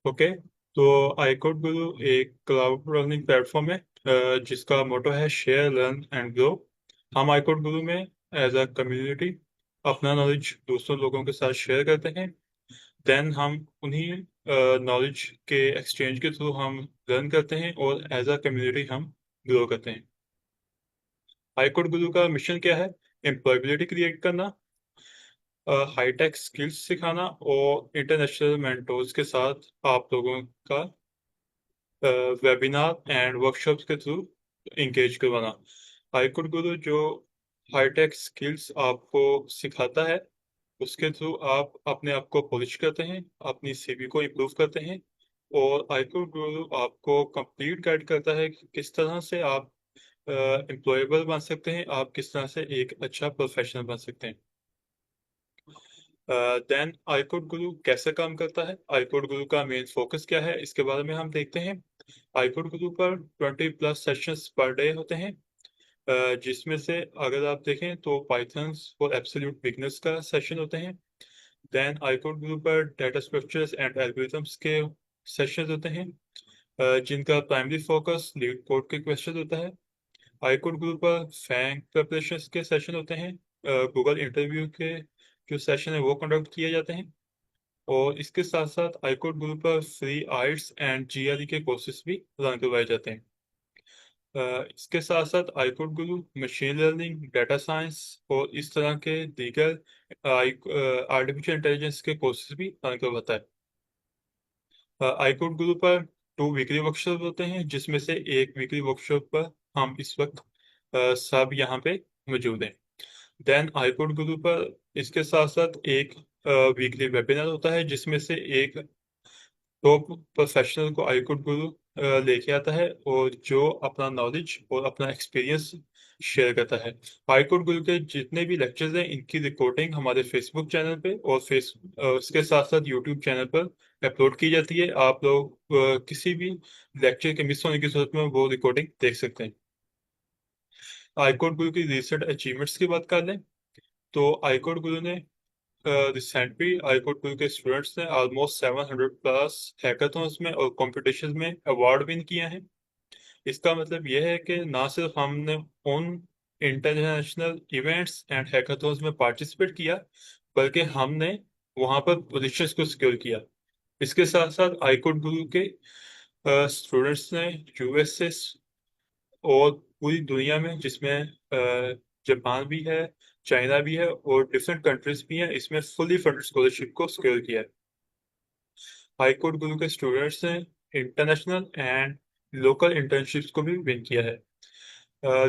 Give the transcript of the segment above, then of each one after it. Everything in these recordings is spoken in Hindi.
ओके। तो iCode गुरु एक क्लाउड लर्निंग प्लेटफॉर्म है जिसका मोटो है शेयर लर्न एंड ग्रो। हम iCode गुरु में एज अ कम्युनिटी अपना नॉलेज दूसरों लोगों के साथ शेयर करते हैं। देन हम उन्हीं नॉलेज के एक्सचेंज के थ्रू हम लर्न करते हैं और एज अ कम्युनिटी हम ग्रो करते हैं। iCode गुरु का मिशन क्या है? एम्प्लॉयबिलिटी क्रिएट करना, हाईटेक स्किल्स सिखाना और इंटरनेशनल मेंटोर्स के साथ आप लोगों का वेबिनार एंड वर्कशॉप्स के थ्रू इंगेज करवाना। हाईकोड गुरु जो हाईटेक स्किल्स आपको सिखाता है उसके थ्रू आप अपने आप को पॉलिश करते हैं, अपनी सीवी को इम्प्रूव करते हैं। और हाईकोड गुरु आपको कंप्लीट गाइड करता है कि किस तरह से आप एम्प्लॉयबल बन सकते हैं, आप किस तरह से एक अच्छा प्रोफेशनल बन सकते हैं। देन iCode गुरु कैसे काम करता है, iCode गुरु का मेन फोकस क्या है, इसके बारे में हम देखते हैं। iCode गुरु पर 20+ सेशंस पर डे होते हैं, जिसमें से अगर आप देखें तो पाइथन्स और एब्सोल्यूट बिगनर्स का सेशन होते हैं। देन iCode गुरु पर डाटा स्ट्रक्चर्स एंड एल्गोरिथम्स के सेशंस होते हैं, जिनका प्राइमरी फोकस लीड कोड के क्वेश्चन होता है। iCode गुरु पर फैंग प्रिपरेशंस के सेशन होते हैं, गूगल इंटरव्यू के जो सेशन है वो कंडक्ट किए जाते हैं। और इसके साथ साथ iCode गुरु पर फ्री आइट्स एंड जीआरई के कोर्सेज भी रन करवाए जाते हैं। इसके साथ साथ iCode गुरु मशीन लर्निंग, डाटा साइंस और इस तरह के दीगर आर्टिफिशियल इंटेलिजेंस के कोर्सेज भी रन करवाता है। iCode गुरु पर 2 वीकली वर्कशॉप होते हैं, जिसमें से एक वीकली वर्कशॉप पर हम इस वक्त सब यहाँ पे मौजूद हैं। देन iCode गुरु पर इसके साथ साथ एक वीकली वेबिनार होता है, जिसमें से एक टॉप प्रोफेशनल को iCode गुरु लेके आता है और जो अपना नॉलेज और अपना एक्सपीरियंस शेयर करता है। iCode गुरु के जितने भी लेक्चर्स हैं इनकी रिकॉर्डिंग हमारे फेसबुक चैनल पे और उसके साथ साथ यूट्यूब चैनल पर अपलोड की जाती है। आप लोग किसी भी लेक्चर के मिस होने की सूरत में वो रिकॉर्डिंग देख सकते हैं। iCode गुरु की रिसेंट अचीवमेंट्स की बात कर लें तो iCode गुरु ने रिसेंटली iCode गुरु के स्टूडेंट्स ने ऑलमोस्ट 700+ हैकाथॉन्स में और कॉम्पिटिशन्स में अवार्ड विन किए हैं। इसका मतलब यह है कि ना सिर्फ हमने उन इंटरनेशनल इवेंट्स एंड हैकाथॉन्स में पार्टिसिपेट किया, बल्कि हमने वहां पर पोजीशंस को सिक्योर किया। इसके साथ साथ iCode गुरु के स्टूडेंट्स ने यूएस से और पूरी दुनिया में, जिसमें जापान भी है, चाइना भी है और डिफरेंट कंट्रीज भी हैं, इसमें फुली फंडेड स्कॉलरशिप को सिक्योर किया है। हाईकोर्ट गुरु के स्टूडेंट्स ने इंटरनेशनल एंड लोकल इंटर्नशिप्स को भी विन किया है।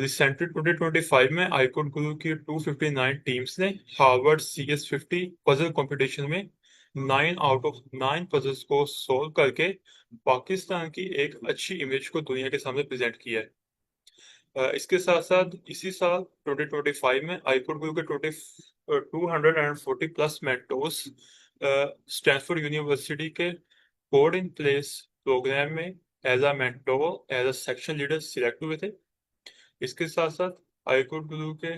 रिसेंटली 2025 में हाईकोर्ट गुरु की 259 टीम्स ने हार्वर्ड CS50 पजल कंपटीशन में 9 आउट ऑफ 9 पजल्स को सॉल्व करके पाकिस्तान की एक अच्छी इमेज को दुनिया के सामने प्रेजेंट किया है। इसके साथ साथ इसी साल 2025 में iCode गुरु के 240+ मेंटोर्स स्टैनफोर्ड यूनिवर्सिटी के कोड इन प्लेस प्रोग्राम में as a mentor, as a section leader select हुए थे। इसके साथ साथ iCode गुरु के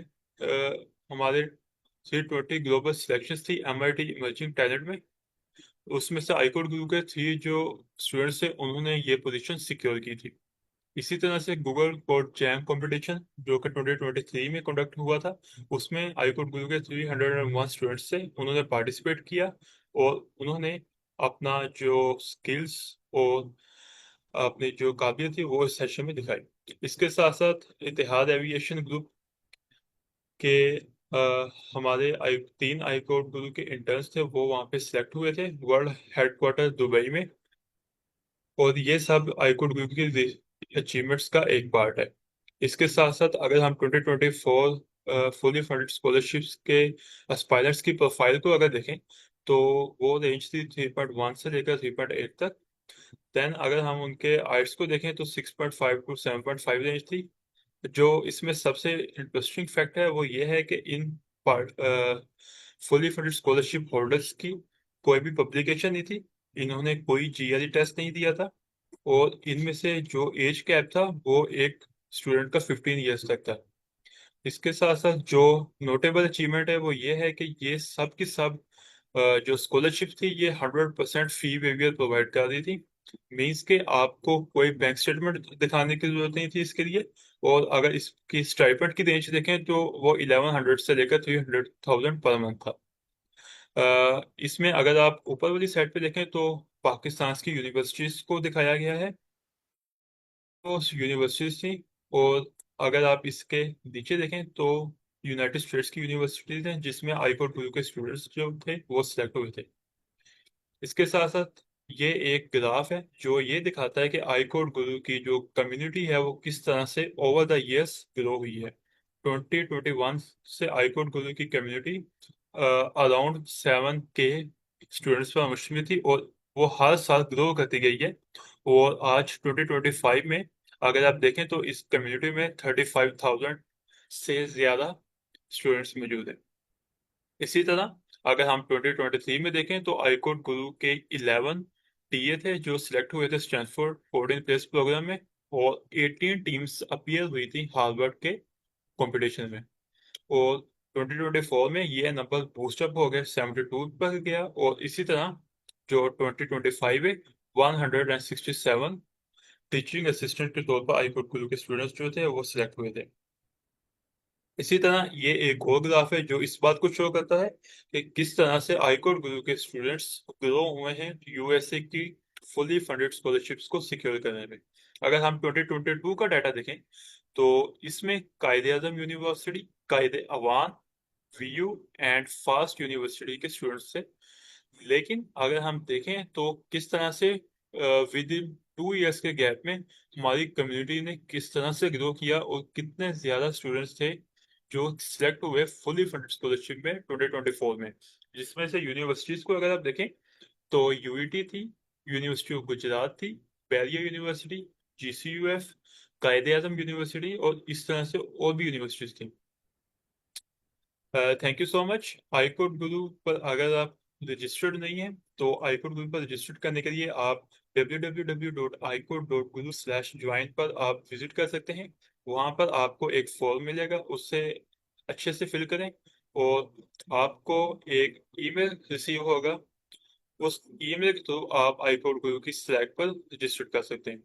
हमारे 320 ग्लोबल सिलेक्शन थी MIT इमर्जिंग टैलेंट में, उसमें से iCode गुरु के 3 जो स्टूडेंट्स थे उन्होंने ये पोजीशन सिक्योर की थी। इसी तरह से गूगल कोड जैम कंपटीशन जो कि 2023 में कंडक्ट हुआ था, उसमें iCode गुरु के 301 स्टूडेंट्स थे, उन्होंने पार्टिसिपेट किया और उन्होंने अपना जो स्किल्स और अपनी जो काबिलियत थी वो इस सेशन में दिखाई। इसके साथ साथ इतिहाद एविएशन ग्रुप के हमारे 3 iCode गुरु के इंटर्न्स थे, वो वहाँ पे सिलेक्ट हुए थे वर्ल्ड हेडक्वार्टर दुबई में। और ये सब iCode गुरु की अचीवमेंट्स का एक पार्ट है। इसके साथ साथ अगर हम 2024 फुली फंडेड स्कॉलरशिप्स के एस्पायरेंट्स की प्रोफाइल को अगर देखें तो वो रेंज थी 3.1 से लेकर 3.8 तक। देन अगर हम उनके आइट्स को देखें तो 6.5 टू 7.5 रेंज थी। जो इसमें सबसे इंटरेस्टिंग फैक्ट है वो ये है कि in part fully funded scholarship holders की कोई भी पब्लिकेशन नहीं थी, इन्होंने कोई जीआरई टेस्ट नहीं दिया था और इनमें से जो एज कैप था वो एक स्टूडेंट का 15 ईयर्स तक था। इसके साथ साथ जो नोटेबल अचीवमेंट है वो ये है कि ये सब की सब जो स्कॉलरशिप थी ये 100% फी वेवियर प्रोवाइड कर रही थी। मीन्स के आपको कोई बैंक स्टेटमेंट दिखाने की जरूरत नहीं थी इसके लिए। और अगर इसकी स्टाइपेंड की रेंज देखें तो वो 1100 से लेकर 300,000 पर मंथ था। इसमें अगर आप ऊपर वाली साइड पे देखें तो पाकिस्तान की यूनिवर्सिटीज को दिखाया गया है, तो यूनिवर्सिटीज थी। और अगर आप इसके नीचे देखें तो यूनाइटेड स्टेट्स की यूनिवर्सिटीज हैं जिसमें आईकोट गुरु के स्टूडेंट्स जो थे वो सिलेक्ट हुए थे। इसके साथ साथ ये एक ग्राफ है जो ये दिखाता है कि आईकोट गुरु की जो कम्युनिटी है वो किस तरह से ओवर द इयर्स ग्रो हुई है। 2021 से आईकोट गुरु की कम्युनिटी अराउंड 7K स्टूडेंट्स पर मुश्तमिल थी और वो हर साल ग्रो करती गई है। और आज 2025 में अगर आप देखें तो इस कम्युनिटी में 35,000 से ज्यादा स्टूडेंट्स मौजूद हैं। इसी तरह अगर हम 2023 में देखें तो आईकोट गुरु के 11 टीए थे जो सिलेक्ट हुए थे स्टैनफोर्ड 14 प्लेस प्रोग्राम में। और 18 टीम्स अपीयर हुई थी हार्वर्ड के कंपटीशन में। और 2024 में ये नंबर बूस्टअप हो गया 72 पर गया। और इसी तरह जो 2025 है 167 टीचिंग असिस्टेंट के तौर पर आईकोट गुरु के स्टूडेंट्स जो थे वो सिलेक्ट हुए थे। इसी तरह ये एक और ग्राफ है जो इस बात को शो करता है कि किस तरह से आईकोट गुरु के स्टूडेंट्स ग्रो हुए हैं यूएसए की फुली फंडेड स्कॉलरशिप्स को सिक्योर करने में। अगर हम 2022 का डाटा देखें तो इसमें कायदे Azam university, Quaid e Awam, VU and FAST university के स्टूडेंट्स थे। लेकिन अगर हम देखें तो किस तरह से विद इन 2 इयर्स के गैप में हमारी कम्युनिटी ने किस तरह से ग्रो किया और कितने ज्यादा स्टूडेंट्स थे जो सिलेक्ट हुए फुली फंडेड स्कॉलरशिप में 2024 में। जिसमें से यूनिवर्सिटीज को अगर आप देखें तो यूईटी थी, यूनिवर्सिटी ऑफ गुजरात थी, बैरियर यूनिवर्सिटी, जीसीयूएफ, कायदे आजम यूनिवर्सिटी और इस तरह से और भी यूनिवर्सिटीज थी। Thank you so much. आईकोट गुरु पर अगर आप रजिस्टर्ड नहीं हैं तो आईकोट गुरु पर रजिस्टर्ड करने के लिए आप www.icode.guru/join पर आप विजिट कर सकते हैं। वहाँ पर आपको एक फॉर्म मिलेगा, उससे अच्छे से फिल करें और आपको एक ईमेल रिसीव होगा। उस ईमेल के थ्रू आप आईकोट गुरु की स्लैक पर रजिस्टर्ड कर सकते हैं।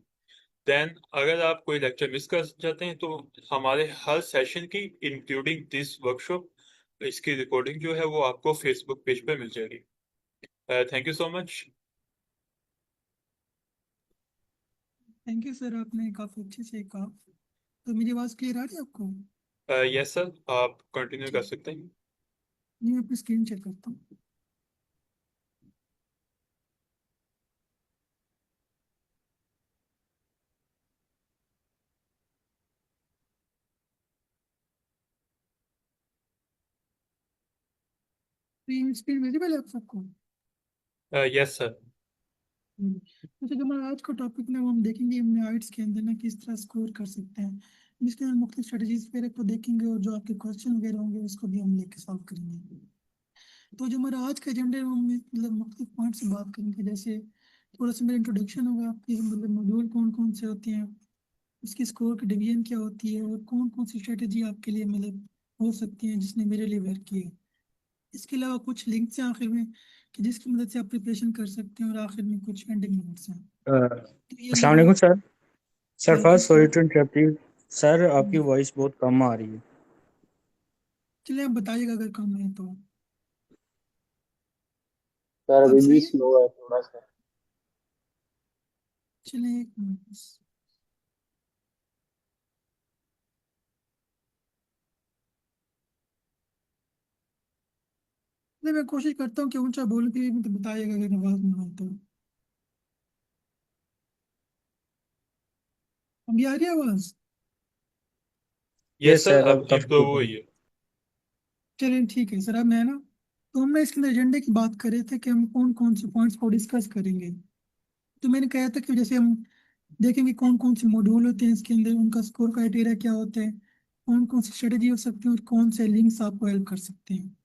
देन अगर आप कोई लेक्चर मिस कर जाते हैं तो हमारे हर सेशन की इंक्लूडिंग दिस वर्कशॉप इसकी रिकॉर्डिंग जो है वो आपको फेसबुक पेज पे मिल जाएगी। Thank you so much. Thank you sir, आपने काफ़ी अच्छे से कहा। तो मेरी आवाज़ क्लियर आ रही है आपको? यस सर, आप कंटिन्यू कर सकते हैं। नहीं, मैं अपनी स्क्रीन चेक करता हूँ। स्क्रीन स्क्रीन विजिबल है आप सबको? Yes sir. तो जो हमारा आज का टॉपिक ना वो हम देखेंगे हमने आइट्स के अंदर ना किस तरह स्कोर कर सकते हैं। इसके अंदर मुख्तलिफ स्ट्रेटजीज वगैरह को देखेंगे और जो आपके क्वेश्चन वगैरह होंगे उसको भी हम लेके सॉल्व करेंगे। तो जो हमारा आज का एजेंडा है वो हम मतलब मुख्तलिफ पॉइंट से बात करेंगे। जैसे थोड़ा सा मेरा इंट्रोडक्शन होगा आपकी, मतलब मॉड्यूल कौन कौन से होते हैं, उसकी स्कोर की डिवीजन क्या होती है और कौन कौन सी स्ट्रेटजी आपके लिए मतलब हो सकती है जिसने मेरे लिए वर्क की है। इसके अलावा कुछ लिंक्स हैं आखिर में कि जिसकी मदद से आप प्रिपरेशन कर सकते हैं और आखिर में कुछ एंडिंग नोट्स हैं। तो ये अस्सलाम मेरा वालेकुम सर। सर वालेकुम फर्स्ट सॉरी सलाम। To interrupt you. सर आपकी वॉइस बहुत कम आ रही है। चलिए आप बताइएगा अगर कम है तो। सर अब अभी भी सही है? स्लो है थोड़ा सा। चलिए एक मिनट बस। नहीं, मैं कोशिश करता हूँ कि ऊंचा बोल के तो बताइएगा अगर आवाज़ नहीं आए तो। अभी आ रही है आवाज़? यस यस सर, सर अब अब काफी इम्प्रूव ठीक है। हुई है। चलिए ठीक है सर, अब मैं ना तो हमने इसके अंदर एजेंडे की बात कर रहे थे कि हम कौन कौन से पॉइंट्स को डिस्कस करेंगे। तो मैंने कहा था कि जैसे हम देखेंगे कौन कौन से मॉड्यूल होते हैं इसके अंदर, उनका स्कोर क्राइटेरिया क्या होता है, कौन कौन सी स्ट्रेटेजी हो सकती है और कौन से लिंक्स आपको हेल्प कर सकते हैं।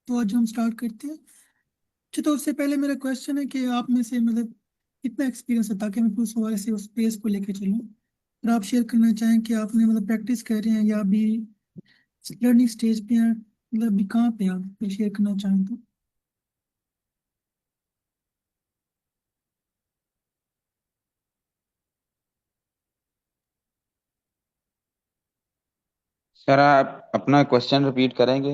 तो आज हम स्टार्ट करते हैं। अच्छा, तो उससे पहले मेरा क्वेश्चन है कि आप में से मतलब कितना एक्सपीरियंस है, ताकि मैं उस हवाले से उस पेज को लेके चलूँ। और आप शेयर करना चाहें कि आपने मतलब प्रैक्टिस कर रहे हैं या अभी लर्निंग स्टेज पे हैं, मतलब अभी कहाँ पे हैं आप, शेयर करना चाहें तो। सर आप अपना क्वेश्चन रिपीट करेंगे?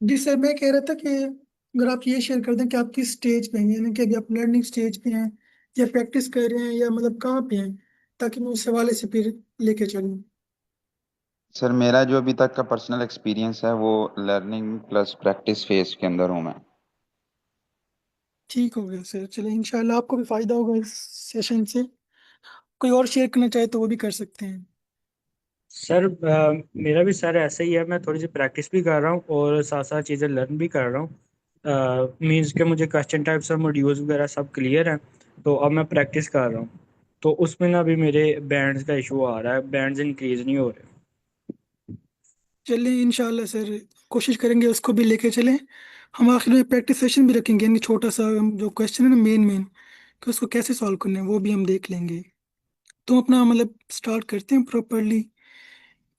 जी सर, मैं कह रहा था कि अगर आप ये शेयर कर दें कि आप किस स्टेज पे हैं, यानी कि अभी आप लर्निंग स्टेज पे हैं या प्रैक्टिस कर रहे हैं या मतलब कहाँ पे हैं, ताकि मैं उस हवाले से फिर लेके चलूँ। सर मेरा जो अभी तक का पर्सनल एक्सपीरियंस है वो लर्निंग प्लस प्रैक्टिस फेज के अंदर हूँ मैं। ठीक हो गया सर, चलिए इंशाल्लाह आपको भी फायदा होगा इस सेशन से। कोई और शेयर करना चाहे तो वो भी कर सकते हैं। सर मेरा भी सर ऐसा ही है, मैं थोड़ी सी प्रैक्टिस भी कर रहा हूँ और साथ साथ चीज़ें लर्न भी कर रहा हूँ। मीन्स के मुझे क्वेश्चन टाइप्स और मॉड्यूल्स वगैरह सब क्लियर हैं, तो अब मैं प्रैक्टिस कर रहा हूँ। तो उसमें ना अभी मेरे बैंड्स का इशू आ रहा है, बैंड्स इंक्रीज नहीं हो रहे। चलिए इंशाल्लाह सर, कोशिश करेंगे उसको भी लेके चलें। हम आखिर में प्रैक्टिस सेशन भी रखेंगे, यानी छोटा सा जो क्वेश्चन है ना मेन मेन, कि उसको कैसे सॉल्व करना है वो भी हम देख लेंगे। तो अपना मतलब स्टार्ट करते हैं प्रॉपरली।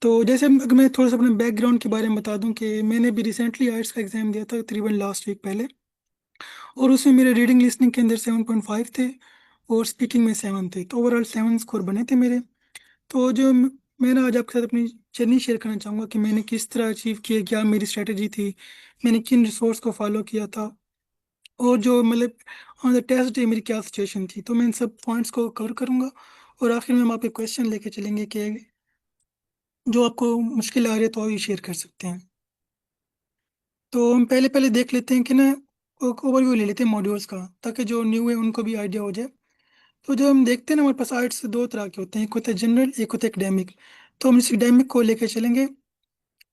तो जैसे अगर मैं थोड़ा सा अपने बैकग्राउंड के बारे में बता दूं कि मैंने भी रिसेंटली आइट्स का एग्जाम दिया था तकरीबन लास्ट वीक पहले। और उसमें मेरे रीडिंग लिसनिंग के अंदर 7.5 थे और स्पीकिंग में 7 थे, तो ओवरऑल 7 स्कोर बने थे मेरे। तो जो मैं ना आज आपके साथ अपनी जर्नी शेयर करना चाहूँगा कि मैंने किस तरह अचीव किया, क्या मेरी स्ट्रेटजी थी, मैंने किन रिसोर्स को फॉलो किया था, और जो मतलब ऑन द टेस्ट डे मेरी क्या सिचुएशन थी। तो मैं इन सब पॉइंट्स को कवर करूँगा और आखिर में हम आपके क्वेश्चन लेके चलेंगे कि जो आपको मुश्किल आ रही है तो आप ये शेयर कर सकते हैं। तो हम पहले पहले देख लेते हैं कि ना ओवरव्यू ले लेते हैं मॉड्यूल्स का, ताकि जो न्यू है उनको भी आइडिया हो जाए। तो जब हम देखते हैं ना, हमारे पास आर्ट्स दो तरह के होते हैं, एक होता है जनरल, एक होता है एकेडमिक। तो हम इस एकेडमिक को लेके चलेंगे।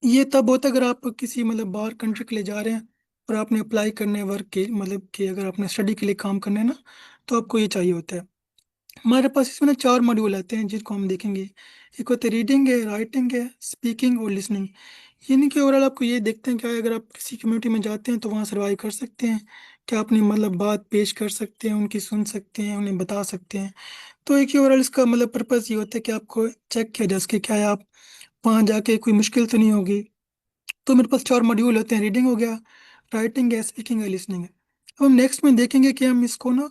ये तब होता है अगर आप किसी मतलब बाहर कंट्री के लिए जा रहे हैं और आपने अप्लाई करने वर्क के मतलब कि अगर आपने स्टडी के लिए काम करना है ना, तो आपको ये चाहिए होता है। हमारे पास इसमें ना 4 मॉड्यूल आते हैं जिनको हम देखेंगे। एक होते रीडिंग है, राइटिंग है, स्पीकिंग और लिसनिंग। यानी कि ओवरऑल आपको ये देखते हैं कि अगर आप किसी कम्युनिटी में जाते हैं तो वहाँ सर्वाइव कर सकते हैं, क्या अपनी मतलब बात पेश कर सकते हैं, उनकी सुन सकते हैं, उन्हें बता सकते हैं। तो एक ही ओवरऑल इसका मतलब पर्पज़ ये होता है कि आपको चेक किया जा सके क्या है, आप वहाँ जाके कोई मुश्किल तो नहीं होगी। तो मेरे पास 4 मॉड्यूल होते हैं, रीडिंग हो गया, राइटिंग है, स्पीकिंग है, लिसनिंग है। अब हम नेक्स्ट में देखेंगे कि हम इसको ना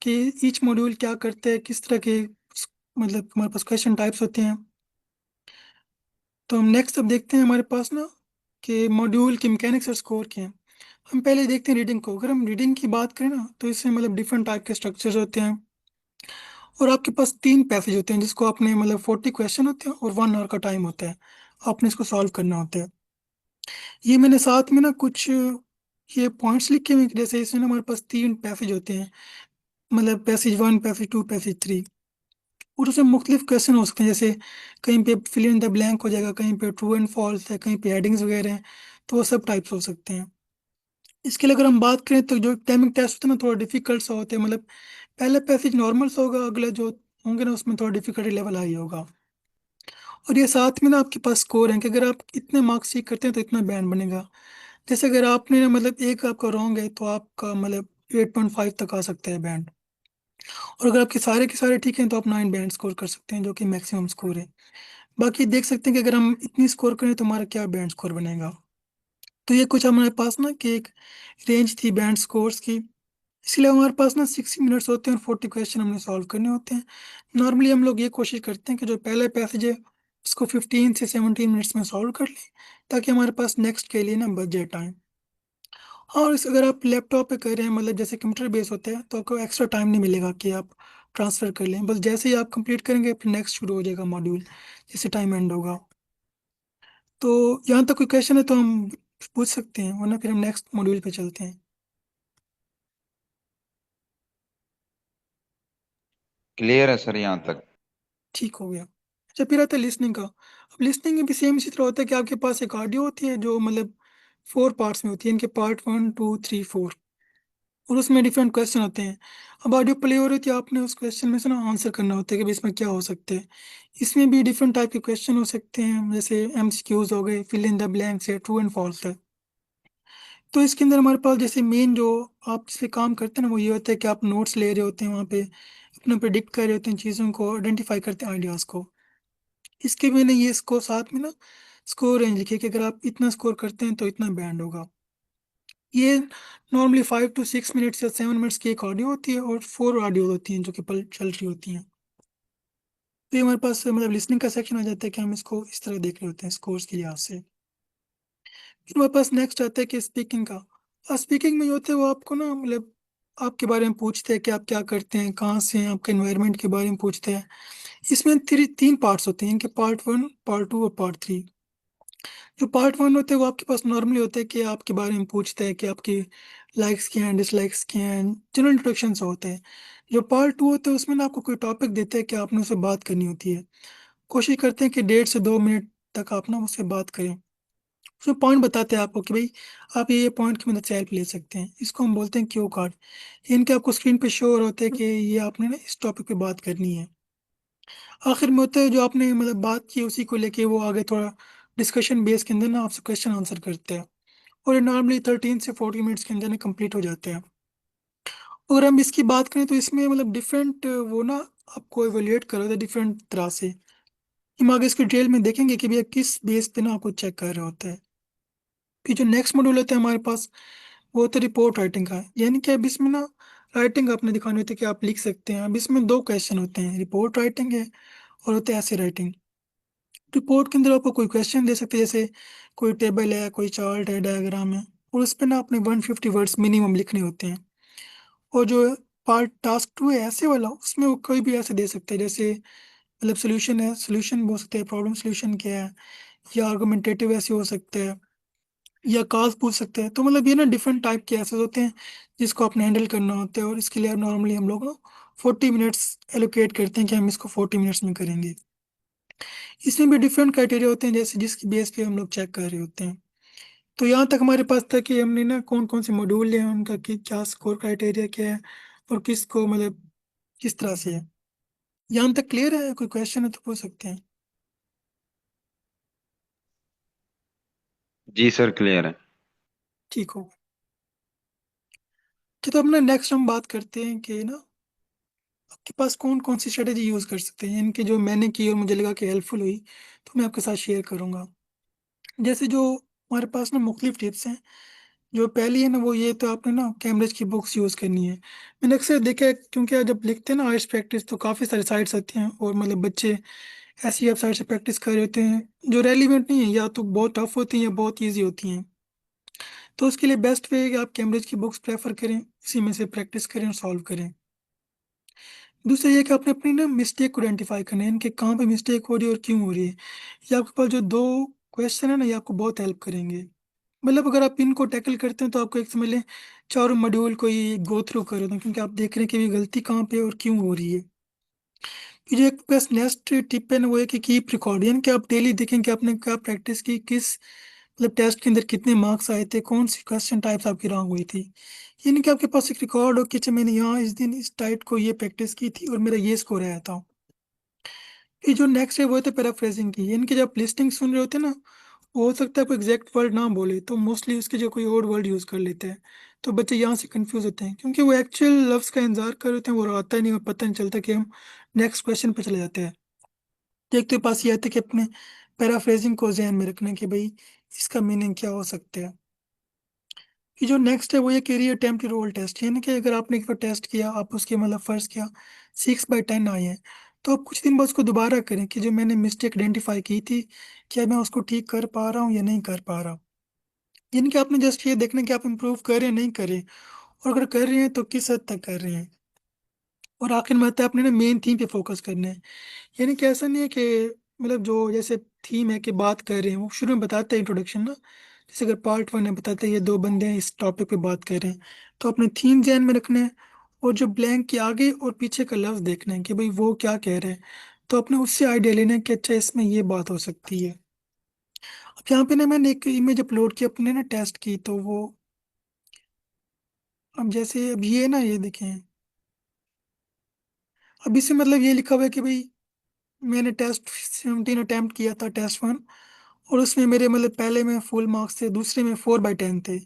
कि ईच मॉड्यूल क्या करते हैं, किस तरह के मतलब हमारे पास क्वेश्चन टाइप्स होते हैं। तो हम नेक्स्ट अब देखते हैं हमारे पास ना कि मॉड्यूल की मैकेनिक्स और स्कोर क्या है। हम पहले देखते हैं रीडिंग को। अगर हम रीडिंग की बात करें ना तो इसमें मतलब डिफरेंट टाइप के स्ट्रक्चर्स होते हैं और आपके पास 3 पैसेज होते हैं जिसको आपने मतलब 40 क्वेश्चन होते हैं और 1 आवर का टाइम होता है, आपने इसको सॉल्व करना होता है। ये मैंने साथ में ना कुछ ये पॉइंट्स लिखे हुए हैं कि जैसे इसमें ना हमारे पास 3 पैसेज होते हैं, मतलब पैसेज 1, पैसेज 2, पैसेज 3। और उसमें मुख्तलिफ क्वेश्चन हो सकते हैं, जैसे कहीं पे फिल इन द ब्लैंक हो जाएगा, कहीं पे ट्रू एंड फॉल्स है, कहीं पे हेडिंग्स वगैरह हैं। तो वो सब टाइप्स हो सकते हैं। इसके लिए अगर हम बात करें तो जो एकेडमिक टेस्ट होते हैं ना थोड़ा डिफिकल्ट सा होते हैं, मतलब पहला पैसेज नॉर्मल सा होगा, अगले जो होंगे ना उसमें थोड़ा डिफिकल्टी लेवल हाई होगा। और ये साथ में ना आपके पास स्कोर है कि अगर आप इतने मार्क्स सीख करते हैं तो इतना बैंड बनेगा। जैसे अगर आपने ना मतलब एक आपका रॉन्ग है तो आपका मतलब 8.5 तक आ सकता है बैंड। और अगर आपके सारे के सारे ठीक हैं तो आप 9 बैंड स्कोर कर सकते हैं, जो कि मैक्सिमम स्कोर है। बाकी देख सकते हैं कि अगर हम इतनी स्कोर करें तो हमारा क्या बैंड स्कोर बनेगा। तो ये कुछ हमारे पास ना कि एक रेंज थी बैंड स्कोर्स की। इसलिए हमारे पास ना 60 मिनट्स होते हैं और 40 क्वेश्चन हमने सॉल्व करने होते हैं। नॉर्मली हम लोग ये कोशिश करते हैं कि जो पहला पैसेज है उसको 15 से 17 मिनट्स में सॉल्व कर लें, ताकि हमारे पास नेक्स्ट के लिए ना बच जाए टाइम। और इस अगर आप लैपटॉप पे कर रहे हैं मतलब जैसे कंप्यूटर बेस होते हैं तो आपको एक्स्ट्रा टाइम नहीं मिलेगा कि आप ट्रांसफ़र कर लें, बस जैसे ही आप कंप्लीट करेंगे फिर नेक्स्ट शुरू हो जाएगा मॉड्यूल, जैसे टाइम एंड होगा। तो यहाँ तक कोई क्वेश्चन है तो हम पूछ सकते हैं, वरना फिर हम नेक्स्ट मॉड्यूल पे चलते हैं। क्लियर है सर यहाँ तक? ठीक हो गया। अच्छा, फिर आता है लिसनिंग का। अब लिसनिंग में भी सेम इसी तरह होता है कि आपके पास एक ऑडियो होती है जो मतलब 4 पार्ट्स में होती है, इनके पार्ट 1, 2, 3, 4। और उसमें डिफरेंट क्वेश्चन होते हैं। अब ऑडियो प्ले हो रही थी, आपने उस क्वेश्चन में से ना आंसर करना होता है कि भाई इसमें क्या हो सकते हैं। इसमें भी डिफरेंट टाइप के क्वेश्चन हो सकते हैं, जैसे एमसीक्यूज हो गए, फिल इन द ब्लैंक्स है, ट्रू एंड फॉल्स है। तो इसके अंदर हमारे पास जैसे मेन जो आप जिस पे काम करते हैं ना वो ये होता है कि आप नोट्स ले रहे होते हैं, वहाँ पे अपना प्रिडिक्ट कर रहे होते हैं, चीज़ों को आइडेंटिफाई करते हैं, आइडियाज़ को। इसके मैंने ये इसको साथ में ना स्कोर रेंज लिखी है कि अगर आप इतना स्कोर करते हैं तो इतना बैंड होगा। ये नॉर्मली 5 to 6 मिनट्स या 7 मिनट्स की एक ऑडियो होती है और 4 ऑडियो होती हैं जो कि पल चल रही होती हैं। तो ये हमारे पास मतलब लिसनिंग का सेक्शन आ जाता है कि हम इसको इस तरह देख रहे होते हैं स्कोर्स के लिहाज से। फिर हमारे पास नेक्स्ट आता है कि स्पीकिंग का। और स्पीकिंग में ये होता है वो आपको ना मतलब आपके बारे में पूछते हैं कि आप क्या करते हैं, कहाँ से हैं, आपके एनवायरनमेंट के बारे में पूछते हैं। इसमें तीन पार्ट्स होते हैं इनके, पार्ट 1, पार्ट 2 और पार्ट 3। जो पार्ट 1 होते हैं वो आपके पास नॉर्मली होते हैं कि आपके बारे में पूछते हैं कि आपकी लाइक्स क्या हैं, डिसलाइक्स क्या हैं, जनरल इंट्रोडक्शन से होते हैं। जो पार्ट 2 होते हैं उसमें ना आपको कोई टॉपिक देते हैं कि आपने उससे बात करनी होती है। कोशिश करते हैं कि 1.5 से 2 मिनट तक आप ना उससे बात करें। उसमें पॉइंट बताते हैं आपको कि भाई आप ये पॉइंट की मदद से हेल्प ले सकते हैं। इसको हम बोलते हैं क्यू कार्ड। इनके आपको स्क्रीन पे शो हो रहा होता है कि ये आपने ना इस टॉपिक पे बात करनी है। आखिर में होता है जो आपने मतलब बात की उसी को लेके वो आगे थोड़ा डिस्कशन बेस के अंदर ना आपसे क्वेश्चन आंसर करते हैं। और ये नॉर्मली 13 से 40 मिनट्स के अंदर ना कंप्लीट हो जाते हैं। और हम इसकी बात करें तो इसमें मतलब डिफरेंट वो ना आपको एवेल्युएट कर रहे थे डिफरेंट तरह से। हम आगे इसकी डिटेल में देखेंगे कि भैया किस बेस पे ना आपको चेक कर रहे होते हैं। फिर जो नेक्स्ट मॉड्यूल होता है हमारे पास वो तो रिपोर्ट राइटिंग का है। यानी कि अब इसमें ना राइटिंग आपने दिखानी होती है कि आप लिख सकते हैं। अब इसमें दो क्वेश्चन होते हैं, रिपोर्ट राइटिंग है और होते हैं ऐसे राइटिंग। रिपोर्ट के अंदर आपको कोई क्वेश्चन दे सकते हैं, जैसे कोई टेबल है, कोई चार्ट है, डायग्राम है, और उस पर ना आपने 150 वर्ड्स मिनिमम लिखने होते हैं। और जो पार्ट टास्क 2 है ऐसे वाला, उसमें वो कोई भी ऐसे दे सकते हैं, जैसे मतलब सोल्यूशन है, सोल्यूशन बोल सकते हैं, प्रॉब्लम सोल्यूशन क्या है, या आर्गुमेंटेटिव ऐसे हो सकते हैं, या काज पूछ सकते हैं। तो मतलब ये ना डिफरेंट टाइप के ऐसे होते हैं जिसको आपने हैंडल करना होता है। और इसके लिए नॉर्मली हम लोग ना 40 मिनट्स एलोकेट करते हैं कि हम इसको 40 मिनट्स में करेंगे। इसमें भी डिफरेंट क्राइटेरिया होते हैं, जैसे जिसकी बेस पे हम लोग चेक कर रहे होते हैं। तो यहाँ तक हमारे पास था कि हमने ना कौन कौन से मॉड्यूल लिए हैं, उनका क्या स्कोर क्राइटेरिया क्या है, और किसको मतलब किस तरह से है। यहाँ तक क्लियर है? कोई क्वेश्चन है तो पूछ सकते हैं। जी सर, क्लियर है। ठीक हो। तो अब ना नेक्स्ट हम बात करते हैं कि ना आपके पास कौन कौन सी स्ट्रेटेजी यूज कर सकते हैं। इनके जो मैंने की और मुझे लगा कि हेल्पफुल हुई, तो मैं आपके साथ शेयर करूंगा। जैसे जो हमारे पास ना मुख्तलिफ टिप्स हैं। जो पहली है ना वो ये, तो आपने ना कैम्ब्रिज की बुक्स यूज़ करनी है। मैंने अक्सर देखा है, क्योंकि जब लिखते हैं ना आइल्स प्रैक्टिस तो काफ़ी सारे साइट्स आती हैं, और मतलब बच्चे ऐसी वेबसाइट से प्रैक्टिस कर रहे होते हैं जो रेलिवेंट नहीं है, या तो बहुत टफ होती हैं या बहुत ईजी होती हैं। तो उसके लिए बेस्ट वे है कि आप कैम्ब्रिज की बुक्स प्रेफर करें, इसी में से प्रैक्टिस करें और सॉल्व करें। दूसरा ये कि आपने अपनी ना मिस्टेक को आइडेंटिफाई करना है, इनके कहाँ पे मिस्टेक हो रही है और क्यों हो रही है। ये आपके पास जो दो क्वेश्चन है ना, ये आपको बहुत हेल्प करेंगे। मतलब अगर आप इनको टैकल करते हैं तो आपको एक समझ लें चारों मॉड्यूल को ये गो थ्रू कर रहे हैं, क्योंकि आप देख रहे हैं कि ये गलती कहाँ पे है और क्यों हो रही है। फिर जो एक बस नेक्स्ट टिप है ना वो है कि कीप रिकॉर्ड, यानी कि आप डेली देखें कि आपने क्या प्रैक्टिस की, किस मतलब टेस्ट के अंदर कितने मार्क्स आए थे, कौन सी क्वेश्चन टाइप्स आपकी रॉन्ग हुई थी। यानी कि आपके पास एक रिकॉर्ड हो कि अच्छा मैंने यहाँ इस दिन इस टाइप को ये प्रैक्टिस की थी और मेरा ये स्कोर आया था। ये जो नेक्स्ट है वो है पैराफ्रेजिंग की, यानी कि जब लिस्टिंग सुन रहे होते हैं ना, हो सकता है कोई एग्जैक्ट वर्ड ना बोले तो मोस्टली उसके जो कोई और वर्ड यूज कर लेते हैं। तो बच्चे यहाँ से कंफ्यूज होते हैं, क्योंकि वो एक्चुअल लफ्ज का इंतजार कर रहे होते हैं, वो आता ही नहीं और पता नहीं चलता कि हम नेक्स्ट क्वेश्चन पे चले जाते हैं। तो एक तो पास ये आता है कि अपने पैराफ्रेजिंग को ध्यान में रखना कि भाई इसका मीनिंग क्या हो सकता है। ये जो नेक्स्ट है वो ये कह अटेम्प्ट रोल टेस्ट, यानी कि अगर आपने एक बार टेस्ट किया, आप उसके मतलब फर्ज किया 6/10 आए हैं, तो आप कुछ दिन बाद उसको दोबारा करें कि जो मैंने मिस्टेक आइडेंटिफाई की थी, क्या मैं उसको ठीक कर पा रहा हूँ या नहीं कर पा रहा। यानी कि आपने जस्ट ये देखना कि आप इम्प्रूव कर रहे हैं नहीं कर रहे हैं, और अगर कर रहे हैं तो किस हद तक कर रहे हैं। और आखिर में आता है अपने ना मेन थीम पे फोकस करना है। यानी कि ऐसा नहीं है कि मतलब जो जैसे थीम है कि बात कर रहे हैं, वो शुरू में बताते हैं इंट्रोडक्शन ना, जैसे अगर पार्ट 1 है बताते हैं ये दो बंदे हैं इस टॉपिक पे बात कर रहे हैं, तो अपने थीम ध्यान में रखना है। और जो ब्लैंक के आगे और पीछे का लफ्ज देखना है कि भाई वो क्या कह रहे हैं, तो अपने उससे आइडिया लेना है कि अच्छा इसमें ये बात हो सकती है। अब यहाँ पे ना मैंने एक इमेज अपलोड की अपने ना टेस्ट की, तो वो अब जैसे अब ये ना ये देखें, अब इससे मतलब ये लिखा हुआ है कि भाई मैंने टेस्ट 17 अटेम्प्ट किया था, टेस्ट 1। और उसमें मेरे मतलब पहले में फुल मार्क्स थे, दूसरे में 4/10 थे,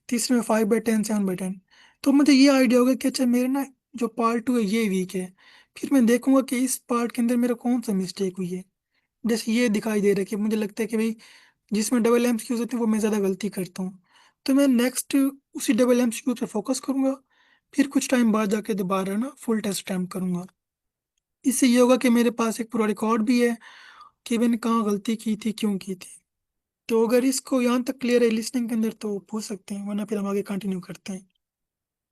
तीसरे में 5/10, 7/10। तो मुझे ये आइडिया होगा कि अच्छा मेरे ना जो पार्ट 2 है ये वीक है। फिर मैं देखूंगा कि इस पार्ट के अंदर मेरा कौन सा मिस्टेक हुई है। जैसे ये दिखाई दे रहा है कि मुझे लगता है कि भाई जिसमें डबल एमसीक्यूज होते हैं वो मैं ज़्यादा गलती करता हूँ, तो मैं नेक्स्ट उसी डबल एमसीक्यू पे फोकस करूंगा। फिर कुछ टाइम बाद जाके दोबारा ना फुल टेस्ट अटैम्प्ट करूंगा। इससे ये होगा कि मेरे पास एक पूरा रिकॉर्ड भी है कि मैंने कहाँ गलती की थी, क्यों की थी। तो अगर इसको यहाँ तक क्लियर है लिसनिंग के अंदर तो पूछ सकते हैं, वरना फिर हम आगे कंटिन्यू करते हैं।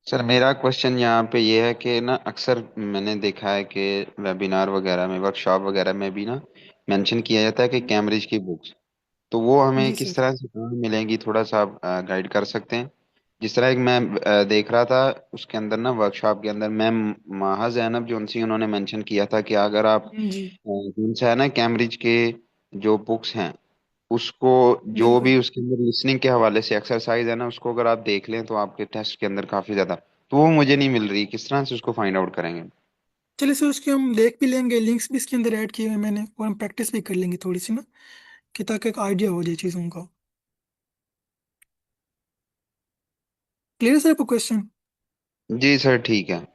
सर मेरा क्वेश्चन यहाँ पे ये है कि ना अक्सर मैंने देखा है कि वेबिनार वगैरह में, वर्कशॉप वगैरह में भी ना मेंशन किया जाता है कि कैम्ब्रिज की बुक्स, तो वो हमें जी किस सर। तरह से कहाँ मिलेंगी, थोड़ा सा आप गाइड कर सकते हैं। जिस तरह एक मैं देख रहा था उसके अंदर ना, वर्कशॉप के अंदर मैम माहा जैनब जोनसी उन्होंने मेंशन किया था कि अगर आप जी जिनसे है ना कैम्ब्रिज के जो बुक्स हैं उसको, जो बिल्कुल। भी उसके अंदर लिसनिंग के हवाले से एक्सरसाइज है ना, उसको अगर आप देख लें तो आपके टेस्ट के अंदर काफी ज्यादा, तो वो मुझे नहीं मिल रही, किस तरह से उसको फाइंड आउट करेंगे। चलिए सर, उसके हम देख भी लेंगे, लिंक्स भी इसके अंदर ऐड किए हुए हैं मैंने, और हम प्रैक्टिस भी कर लेंगे थोड़ी सी ना, कि ताकि एक आइडिया हो जाए चीज़ों का। क्लियर है सर आपको क्वेश्चन? जी सर ठीक है।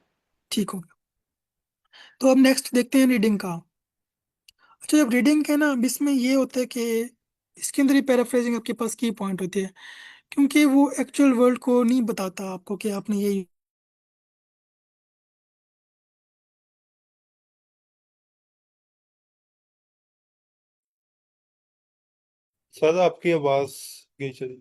ठीक हो गया। तो अब नेक्स्ट देखते हैं रीडिंग का। अच्छा, जब रीडिंग है ना, अब इसमें ये होता है कि इसके अंदर ही पैराफ्रेजिंग आपके पास की पॉइंट होती है, क्योंकि वो एक्चुअल वर्ल्ड को नहीं बताता आपको कि आपने ये। सर आपकी आवाज गई चली।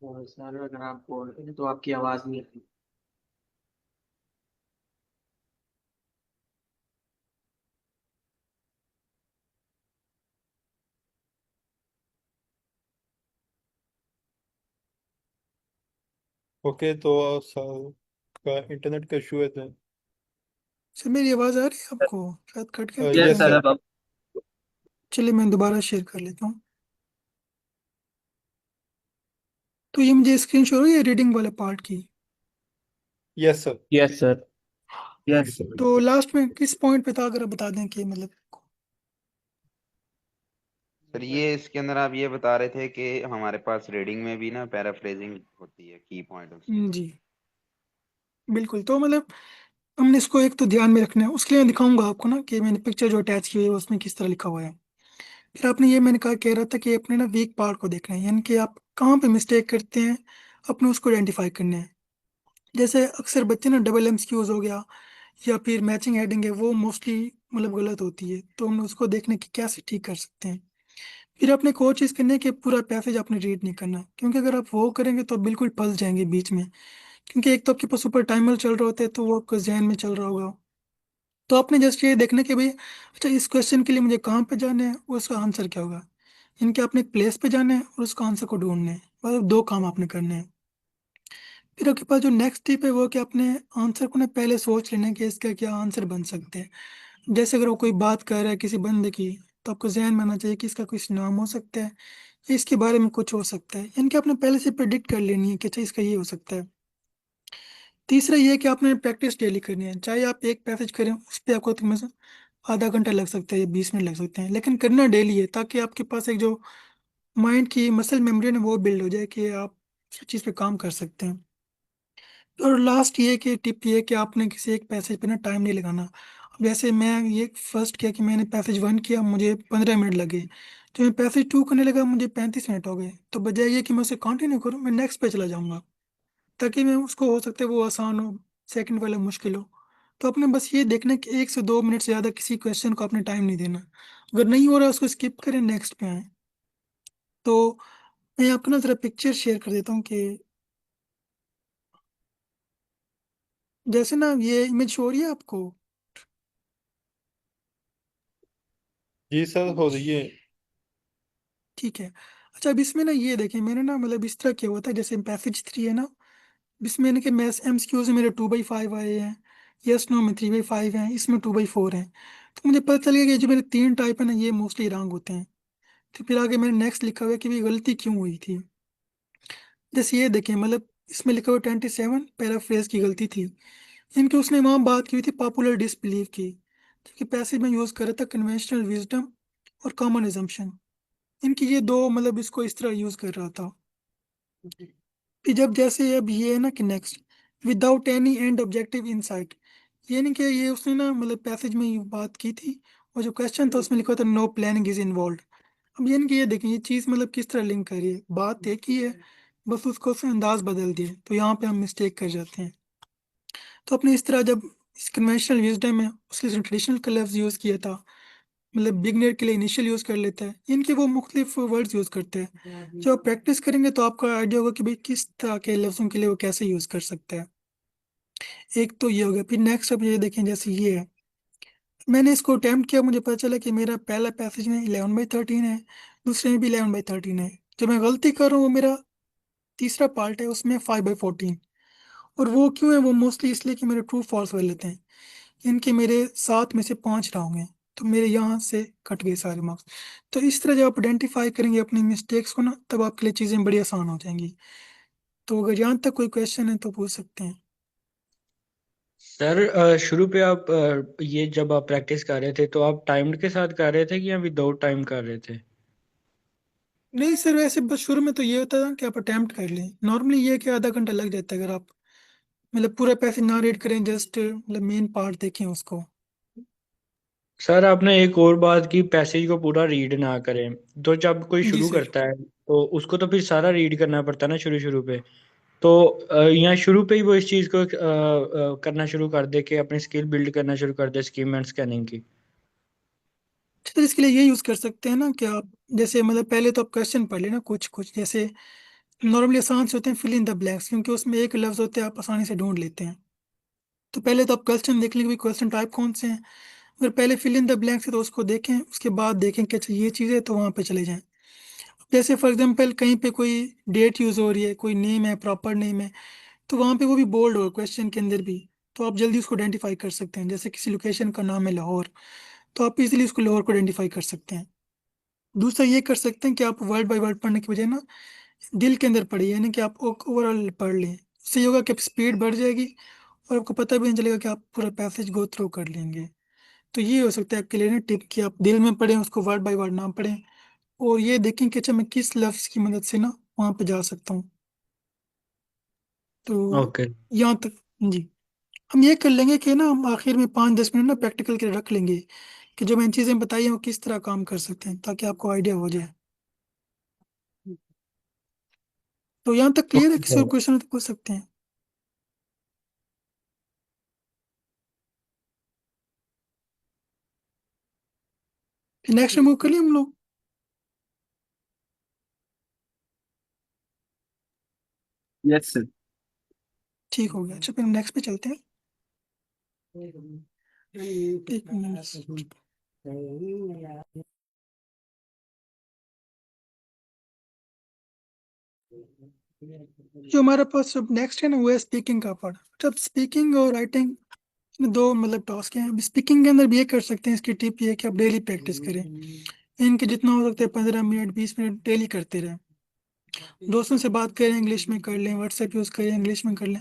और सर अगर आप बोल रहे हैं तो आपकी आवाज़ नहीं आ रही। ओके, तो सर का इंटरनेट का इशू है तो। सर मेरी आवाज़ आ रही है आपको? शायद कट गया था यस यस क्या? Sir sir. अब चलिए मैं दोबारा शेयर कर लेता हूँ। तो ये मुझे स्क्रीन शो हो रही है रीडिंग वाले पार्ट की। Yes sir. Yes sir. Yes तो लास्ट में किस पॉइंट पे था, अगर आप बता दें कि मतलब। सर ये इसके अंदर आप ये बता रहे थे कि हमारे पास रीडिंग में भी ना पैराफ्रेजिंग होती है, की पॉइंट उसके। जी बिल्कुल। तो मतलब हमने इसको एक तो ध्यान में रखना है, उसके लिए मैं दिखाऊंगा आपको ना कि मैंने पिक्चर जो अटैच की हुई है उसमें किस तरह लिखा हुआ है। फिर आपने ये, मैंने कह रहा था कि अपने ना वीक पार्ट को देखना है, यानी कि आप कहाँ पे मिस्टेक करते हैं, अपने उसको आइडेंटिफाई करना है। जैसे अक्सर बच्चे ना डबल एमसीक्यूज हो गया या फिर मैचिंग हेडिंग है, वो मोस्टली मतलब गलत होती है, तो हम उसको देखने की कैसे ठीक कर सकते हैं। फिर अपने को चीज़ करनी है कि पूरा पैसेज आपने रीड नहीं करना, क्योंकि अगर आप वो करेंगे तो आप बिल्कुल फंस जाएंगे बीच में। क्योंकि एक तो आपके पास ऊपर टाइमर चल रहा होता है, तो वो आपके जहन में चल रहा होगा। तो आपने जस्ट ये देखना कि भाई अच्छा, इस क्वेश्चन के लिए मुझे कहाँ पे जाना है और उसका आंसर क्या होगा। इनके आपने एक प्लेस पे जाना है और उसका आंसर को ढूंढना है, मतलब दो काम आपने करने हैं। फिर आपके पास जो नेक्स्ट टिप है वो कि आपने आंसर को ना पहले सोच लेना है कि इसका क्या आंसर बन सकते हैं। जैसे अगर वो कोई बात कर रहा है किसी बंदे की, तो आपको जहन में आना चाहिए कि इसका कुछ नाम हो सकता है या इसके बारे में कुछ हो सकता है, यानी कि आपने पहले से प्रिडिक्ट कर लेनी है कि अच्छा इसका ये हो सकता है। तीसरा ये है कि आपने प्रैक्टिस डेली करनी है, चाहे आप एक पैसेज करें उस पर आपको तुम्हें से आधा घंटा लग सकता है या 20 मिनट लग सकते हैं, लेकिन करना डेली है, ताकि आपके पास एक जो माइंड की मसल मेमोरी है ना, वो बिल्ड हो जाए कि आप उस चीज़ पे काम कर सकते हैं। और लास्ट ये कि टिप ये है कि आपने किसी एक पैसेज पे ना टाइम नहीं लगाना। अब जैसे मैं ये फर्स्ट किया कि मैंने पैसेज 1 किया, मुझे 15 मिनट लगे। तो मैं पैसेज 2 करने लगा, मुझे 35 मिनट हो गए। तो बजाय ये कि मैं उसे कंटिन्यू करूँ, मैं नेक्स्ट पे चला जाऊंगा, ताकि मैं उसको, हो सकता है वो आसान हो, सेकंड वाला मुश्किल हो। तो आपने बस ये देखना है कि 1 से 2 मिनट से ज़्यादा किसी क्वेश्चन को आपने टाइम नहीं देना। अगर नहीं हो रहा उसको स्किप करें, नेक्स्ट पे आए। तो मैं आपको ना ज़रा पिक्चर शेयर कर देता हूँ कि जैसे ना ये इमेज हो रही है आपको। जी सर, हो रही है। ठीक है। अच्छा, अब इसमें ना ये देखें, मैंने ना मतलब इस तरह किया हुआ था, जैसे पैसेज 3 है ना, इसमें मैंने कि मैथ्स एमसीक्यूज में मेरे 2/5 आए हैं, यस नो में 3/5 हैं, इसमें 2/4 हैं। तो मुझे पता चल गया कि जो मेरे 3 टाइप है ना, ये मोस्टली रॉन्ग होते हैं। तो फिर आगे मैंने नेक्स्ट लिखा हुआ है कि भी गलती क्यों हुई थी। जैसे ये देखें, मतलब इसमें लिखा हुआ 27 पैराफ्रेज की गलती थी, इनकी उसने वहाँ बात की हुई थी पॉपुलर डिसबिलीव की, क्योंकि पैसेज में यूज़ कर रहा था कन्वेंशनल विजडम और कॉमन एजम्पशन। इनकी ये दो, मतलब इसको इस तरह यूज़ कर रहा था। फिर जब जैसे अब ये है ना कि next, without any and objective insight, यानी कि ये उसने ना मतलब पैसेज में ये बात की थी, और जो क्वेश्चन था उसमें लिखा था नो प्लानिंग इज इन्वॉल्व। अब यानी कि ये देखें ये चीज़ मतलब किस तरह लिंक कर रही है, बात एक ही है, बस उसको उसने अंदाज बदल दिया, तो यहाँ पे हम मिस्टेक कर जाते हैं। तो अपने इस तरह जब इस कन्वेंशनल विजडम है उसके लिए ट्रेडिशनल का लफ्ज़ यूज़ किया था, मतलब बिगनर के लिए इनिशियल यूज़ कर लेता है, इनके वो मुख्तलिफ वर्ड्स यूज़ करते हैं। जब आप प्रैक्टिस करेंगे तो आपको आइडिया होगा कि भाई किस तरह के लफ्ज़ों के लिए वो कैसे यूज़ कर सकता है। एक तो ये हो गया, फिर नेक्स्ट अब ये देखें जैसे ये है, मैंने इसको अटैम्प्ट किया, मुझे पता चला कि मेरा पहला पैसेज में 11/13 है, दूसरे में भी 11/13 है, जो मैं गलती कर रहा हूँ वो मेरा तीसरा पार्ट है उसमें 5/14। और वो क्यों है, वो मोस्टली इसलिए कि मेरे ट्रू फॉल्स वाले लेते हैं, इनके मेरे 7 में से 5 रहा होंगे, तो मेरे यहाँ से कट गए सारे मार्क्स। तो इस तरह जब आप आइडेंटिफाई करेंगे अपनी मिस्टेक्स को ना, तब आपके लिए चीज़ें बड़ी आसान हो जाएंगी। तो अगर यहाँ तक कोई क्वेश्चन है तो पूछ सकते हैं। सर शुरू पे आप ये जब आप प्रैक्टिस कर रहे थे तो आप टाइम्ड के साथ कर रहे थे कि या विदाउट टाइम कर रहे थे? नहीं सर, वैसे बस शुरू में तो ये होता है कि आप अटैम्प्ट कर लें, नॉर्मली ये है कि आधा घंटा लग जाता है अगर आप मतलब पूरा पैसे ना रीड करें, जस्ट मतलब मेन पार्ट देखें उसको। सर आपने एक और बात की, पैसेज को पूरा रीड ना करें, तो जब कोई जी शुरू सर। करता है तो उसको तो फिर सारा रीड करना पड़ता है ना शुरू शुरू पे। तो यहाँ शुरू पे ही वो इस चीज़ को करना शुरू कर दे कि अपनी स्किल बिल्ड करना शुरू कर दे स्कीम एंड स्कैनिंग की। सर इसके लिए ये यूज़ कर सकते हैं ना कि आप जैसे मतलब पहले तो आप क्वेश्चन पढ़ लेना कुछ कुछ, जैसे नॉर्मली आसान से होते हैं फिल इन द ब्लैंक्स, क्योंकि उसमें एक लफ्ज़ होते हैं आप आसानी से ढूंढ लेते हैं। तो पहले तो आप क्वेश्चन देख लेंगे क्वेश्चन टाइप कौन से हैं, अगर पहले फिल इन द ब्लैंक्स है तो उसको देखें, उसके बाद देखें कि अच्छा ये चीज़ है तो वहाँ पे चले जाएं। जैसे फॉर एग्जांपल कहीं पे कोई डेट यूज़ हो रही है, कोई नेम है, प्रॉपर नेम है, तो वहाँ पे वो भी बोल्ड हो क्वेश्चन के अंदर भी, तो आप जल्दी उसको आइडेंटिफाई कर सकते हैं। जैसे किसी लोकेशन का नाम है लाहौर, तो आप इजीली उसको लाहौर को आइडेंटिफाई कर सकते हैं। दूसरा ये कर सकते हैं कि आप वर्ड बाय वर्ड पढ़ने की बजाय ना दिल के अंदर पढ़िए, यानी कि आप ओवरऑल पढ़ लें, उससे ये होगा कि आप स्पीड बढ़ जाएगी और आपको पता भी नहीं चलेगा कि आप पूरा पैसेज गो थ्रू कर लेंगे। तो ये हो सकता है आपके लिए ना टिप कि आप दिल में पढ़ें उसको, वर्ड बाय वर्ड ना पढ़ें, और ये देखें कि अच्छा मैं किस लफ्ज़ की मदद से ना वहाँ पे जा सकता हूँ। तो ओके। यहाँ तक जी, हम ये कर लेंगे कि ना हम आखिर में 5-10 मिनट ना प्रैक्टिकल के लिए रख लेंगे कि जो मैंने चीज़ें बताई हैं वो किस तरह काम कर सकते हैं, ताकि आपको आइडिया हो जाए। तो यहाँ तक क्लियर है, ओके किसी और सर। क्वेश्चन है तो पूछ सकते हैं। नेक्स्ट मूव कर लिए हम लोग। Yes sir. ठीक हो गया, अच्छा फिर नेक्स्ट पे चलते हैं। एक मिनट। जो हमारे पास अब नेक्स्ट है ना वो है स्पीकिंग का पार्ट। जब स्पीकिंग और राइटिंग दो मतलब टास्क हैं, अब स्पीकिंग के अंदर भी ये कर सकते हैं, इसकी टिप ये है कि आप डेली प्रैक्टिस करें, इनके जितना हो सकता है 15 मिनट 20 मिनट डेली करते रहें। दोस्तों से बात करें इंग्लिश में कर लें, व्हाट्सएप यूज़ करें इंग्लिश में कर लें,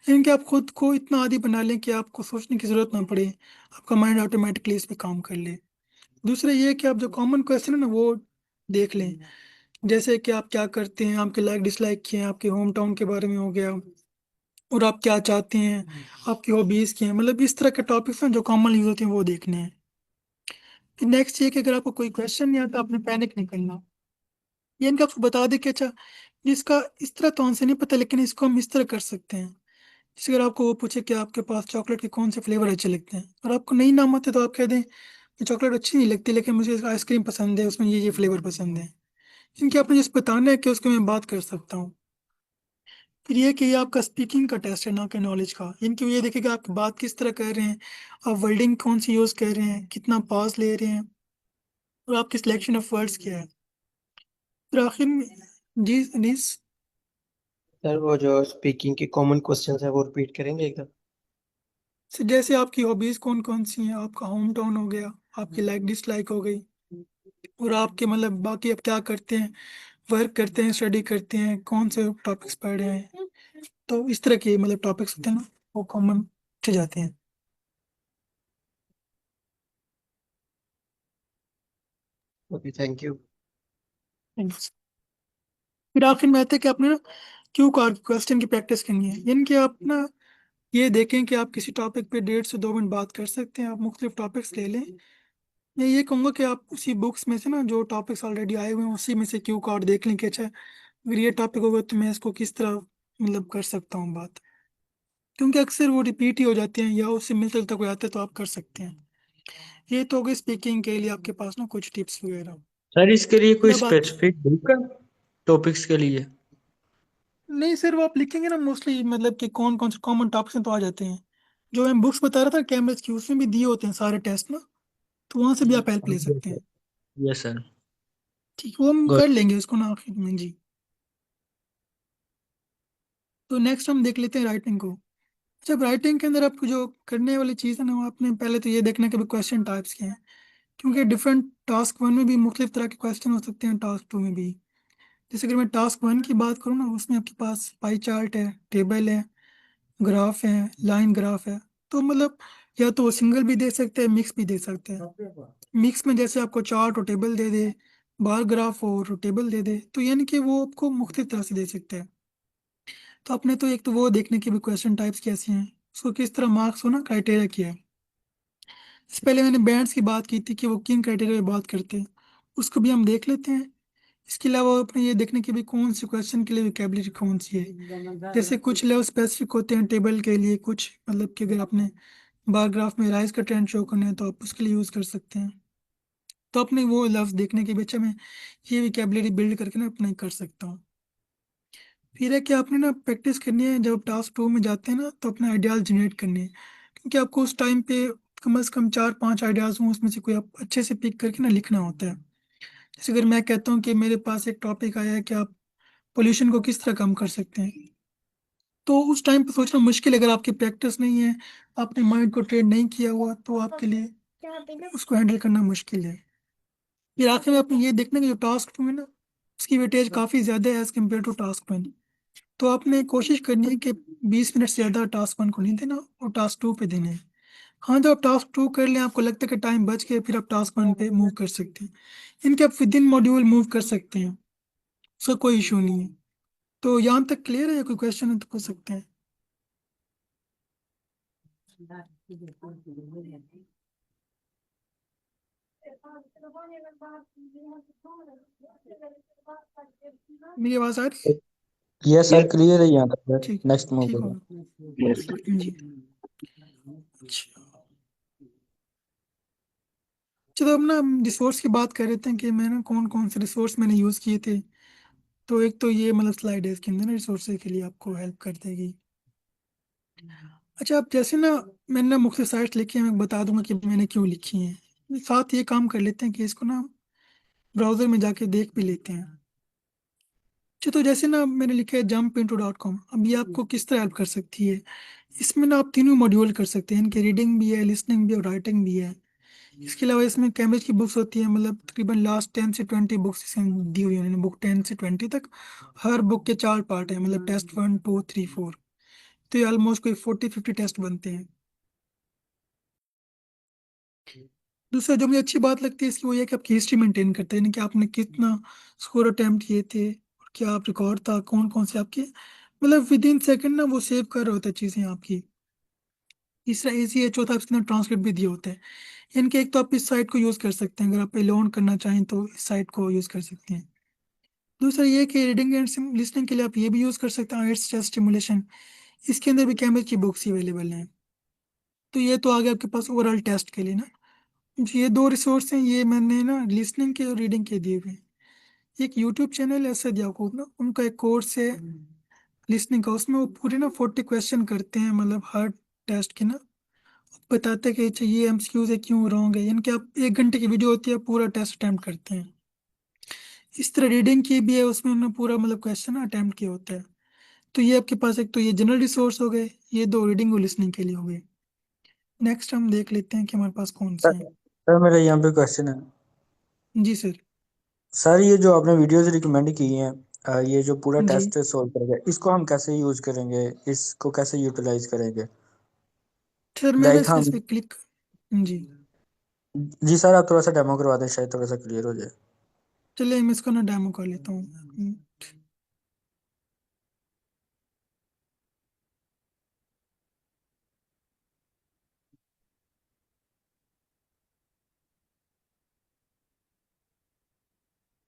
इनके आप खुद को इतना आदी बना लें कि आपको सोचने की ज़रूरत ना पड़े, आपका माइंड ऑटोमेटिकली इस पर काम कर ले। दूसरा ये है कि आप जो कॉमन क्वेश्चन है ना वो देख लें, जैसे कि आप क्या करते हैं, आपके लाइक डिसलाइक किए हैं, आपके होम टाउन के बारे में हो गया, और आप क्या चाहते हैं, आपकी हॉबीज़ क्या हैं, मतलब इस तरह के टॉपिक्स हैं जो कॉमन यूज होते हैं वो देखने हैं। फिर नेक्स्ट ये कि अगर आपको कोई क्वेश्चन नहीं आता आपने पैनिक नहीं करना, ये इनका आपको बता दें कि अच्छा जिसका इस तरह तो आंसर नहीं पता लेकिन इसको हम इस तरह कर सकते हैं। जैसे अगर आपको वो पूछे कि आपके पास चॉकलेट के कौन से फ्लेवर अच्छे लगते हैं और आपको नहीं नाम आते, तो आप कह दें कि चॉकलेट अच्छी नहीं लगती लेकिन मुझे आइसक्रीम पसंद है, उसमें ये फ्लेवर पसंद है। इनके आपने जिस बताना है कि उसको मैं बात कर सकता हूँ। फिर ये कि ये आपका स्पीकिंग का टेस्ट है ना कि नॉलेज का, इनकी ये देखेगा आप बात किस तरह कर रहे हैं, आप वर्डिंग कौन सी यूज़ कर रहे हैं, कितना पॉज ले रहे हैं, और आपकी सिलेक्शन ऑफ वर्ड्स क्या है। फिर आखिर में जी अनीस, सर वो जो स्पीकिंग के कॉमन क्वेश्चंस है वो रिपीट करेंगे एकदम। से जैसे आपकी हॉबीज़ कौन कौन सी हैं, आपका होम टाउन हो गया, आपकी लाइक डिसलाइक हो गई, और आपके मतलब बाकी आप क्या करते हैं, वर्क करते हैं, स्टडी करते हैं, कौन से टॉपिक्स पढ़ रहे हैं, तो इस तरह के मतलब टॉपिक्स होते हैं ना वो कॉमन से जाते हैं। Okay thank you. Thanks। फिर आखिर में आते हैं कि आपने ना क्यू कार्ड क्वेश्चन की प्रैक्टिस करनी है, यानी कि आप ना ये देखें कि आप किसी टॉपिक पे 1.5 से 2 मिनट बात कर सकते हैं। आप मुख्तलिफ टॉपिक्स ले लें। मैं ये कहूँगा कि आप उसी बुक्स में से ना जो टॉपिक्स ऑलरेडी आए हुए हैं उसी में से क्यू कार्ड देख लें कि अच्छा अगर ये टॉपिक होगा तो मैं इसको किस तरह मतलब कर सकता हूँ बात, क्योंकि अक्सर वो रिपीट ही हो जाते हैं या उससे मिलता जुलता कोई आता है तो आप कर सकते हैं। ये तो हो गई स्पीकिंग के लिए आपके पास ना कुछ टिप्स वगैरह। सर इसके लिए कोई जब आप स्पेसिफिक बुक है टॉपिक्स के लिए? नहीं सर, वो आप लिखेंगे ना मोस्टली मतलब कि कौन कौन से कॉमन टॉपिक्स हैं तो आ जाते हैं। जो मैं बुक्स बता रहा था कैम्ब्रिज की उसमें भी दिए होते हैं सारे टेस्ट ना, तो वहां से भी आप हेल्प ले सकते हैं। Yes sir. ठीक है, वो हम गुड। कर लेंगे उसको ना आखिर में जी। तो नेक्स्ट हम देख लेते हैं राइटिंग को। जब राइटिंग के अंदर आपको जो करने वाली चीज़ है ना, वो आपने पहले तो ये देखना है कि क्वेश्चन टाइप्स क्या हैं, क्योंकि डिफरेंट टास्क वन में भी मुख्तलिफ तरह के क्वेश्चन हो सकते हैं, टास्क टू में भी। जैसे अगर मैं टास्क वन की बात करूँ ना, उसमें आपके पास पाई चार्ट है, टेबल है, ग्राफ है, लाइन ग्राफ है। तो मतलब या तो वो सिंगल भी दे सकते हैं, मिक्स भी दे सकते हैं। मिक्स में जैसे आपको चार्ट और टेबल दे दे, बार ग्राफ और टेबल दे दे, तो यानी कि वो आपको मुख्तलिफ तरह से दे सकते हैं। तो आपने तो एक तो वो देखने की भी क्वेश्चन टाइप्स कैसे हैं, उसको किस तरह मार्क्स होना, क्राइटेरिया क्या है। इससे पहले मैंने बैंड्स की बात की थी कि वो किन क्राइटेरिया पे बात करते हैं, उसको भी हम देख लेते हैं। इसके अलावा अपने ये देखने के भी कौन से क्वेश्चन के लिए वोकेबलरी कौन सी है। जैसे कुछ लेवल स्पेसिफिक होते हैं टेबल के लिए, कुछ मतलब कि अगर आपने बार ग्राफ में राइज का ट्रेंड शो करना है तो आप उसके लिए यूज़ कर सकते हैं। तो अपने वो लफ्ज़ देखने के भी अच्छा मैं ये वोकेबलरी बिल्ड करके ना अपने कर सकता हूँ। फिर है कि आपने ना प्रैक्टिस करनी है, जब टास्क टू में जाते हैं ना तो अपने आइडियाज़ जनरेट करने हैं, क्योंकि आपको उस टाइम पे कम से कम 4-5 आइडियाज़ हों, उसमें से कोई आप अच्छे से पिक करके ना लिखना होता है। जैसे अगर मैं कहता हूँ कि मेरे पास एक टॉपिक आया है कि आप पोल्यूशन को किस तरह कम कर सकते हैं, तो उस टाइम पे सोचना मुश्किल है। अगर आपकी प्रैक्टिस नहीं है, आपने माइंड को ट्रेन नहीं किया हुआ, तो आपके लिए उसको हैंडल करना मुश्किल है। फिर आखिर में आपने ये देखना कि जो टास्क टू है ना, उसकी वेटेज काफ़ी ज़्यादा है as compared to task one. तो आपने कोशिश करनी है कि 20 मिनट से ज़्यादा टास्क वन को नहीं देना और टास्क टू पे देना है। हाँ, जब आप टास्क टू कर लें, आपको लगता है कि टाइम बच गया, फिर आप टास्क वन पे मूव कर सकते हैं। इनके आप विद इन मॉड्यूल मूव कर सकते हैं, उसका कोई इशू नहीं है। तो यहाँ तक क्लियर है या कोई क्वेश्चन है तो पूछ सकते हैं। मेरी आवाज़ आ रही है? यस सर क्लियर है यहाँ तक सर। ठीक, नेक्स्ट मूव ठीक करो। होगा यस। जी। अच्छा, चलो अब ना हम रिसोर्स की बात कर रहे थे कि मैं ना कौन कौन से रिसोर्स मैंने यूज़ किए थे। तो एक तो ये मतलब स्लाइड है, इसके अंदर ना रिसोर्सेज के लिए आपको हेल्प कर देगी। अच्छा, अब जैसे ना मैंने ना मुख्तलिफ साइट्स लिखी हैं, मैं बता दूंगा कि मैंने क्यों लिखी हैं। साथ ये काम कर लेते हैं कि इसको ना ब्राउज़र में जाके देख भी लेते हैं। अच्छा, तो जैसे ना मैंने लिखा है jump into.com, अब ये आपको किस तरह हेल्प कर सकती है। इसमें ना आप तीनों मॉड्यूल कर सकते हैं, इनके रीडिंग भी है, लिसनिंग भी और राइटिंग भी है। इसके अलावा इसमें कैम्ब्रिज की बुक्स होती हैं, मतलब तकरीबन लास्ट 10 से 20 बुक्स इसमें दी हुई है उन्होंने, बुक 10 से 20 तक। हर बुक के 4 पार्ट हैं, मतलब टेस्ट 1, 2, 3, 4। तो ये ऑलमोस्ट कोई 40-50 टेस्ट बनते हैं। दूसरा जो मुझे अच्छी बात लगती है इसकी, वो ये है कि आपकी हिस्ट्री मेंटेन करते हैं, यानी कि आपने कितना स्कोर अटेम्प्ट किए थे और क्या आप रिकॉर्ड था, कौन कौन से आपके, मतलब विद इन सेकेंड ना वो सेव कर रहे होते हैं चीज़ें आपकी। तीसरा इजी है। चौथा इसके अंदर ट्रांसक्रिप्ट भी दिए होते हैं। इनके एक तो आप इस साइट को यूज़ कर सकते हैं, अगर आप लोन करना चाहें तो इस साइट को यूज़ कर सकते हैं। दूसरा ये है कि रीडिंग एंड लिसनिंग के लिए आप ये भी यूज़ कर सकते हैं, आइट्स टेस्ट स्टिमुलेशन। इसके अंदर भी कैम्ब्रिज की बुक्स ही अवेलेबल हैं। तो ये तो आ गया आपके पास ओवरऑल टेस्ट के लिए ना। जी, ये 2 रिसोर्स हैं, ये मैंने ना लिसनिंग के और रीडिंग के दिए हुए हैं। एक यूट्यूब चैनल है सद याकूब ना, उनका एक कोर्स है लिसनिंग का, उसमें वो पूरे ना 40 क्वेश्चन करते हैं, मतलब हर टेस्ट के ना बताते हैं कि अच्छा ये एमसीक्यूज है, क्यों रॉन्ग है, यानी कि आप 1 घंटे की वीडियो होती है, पूरा टेस्ट अटेम्प्ट करते हैं। इस तरह रीडिंग की भी है, उसमें उन्होंने पूरा मतलब क्वेश्चन अटेम्प्ट किया होता है। तो ये आपके पास एक तो ये जनरल रिसोर्स हो गए, ये 2 रीडिंग और लिसनिंग के लिए हो गए। नेक्स्ट हम देख लेते हैं कि हमारे पास कौन से हैं। सर मेरा यहाँ पे क्वेश्चन है। जी सर। सर ये जो आपने वीडियोस रिकमेंड की हैं, ये जो पूरा जी टेस्ट सॉल्व करेगा, इसको हम कैसे यूज करेंगे, इसको कैसे यूटिलाइज करेंगे? सर मैं ना लाइक इसमें हम। इस पे क्लिक। जी, जी सर आप थोड़ा सा डेमो करवा दें, शायद थोड़ा सा क्लियर हो जाए। चलिए मैं इसको ना डेमो कर लेता हूँ।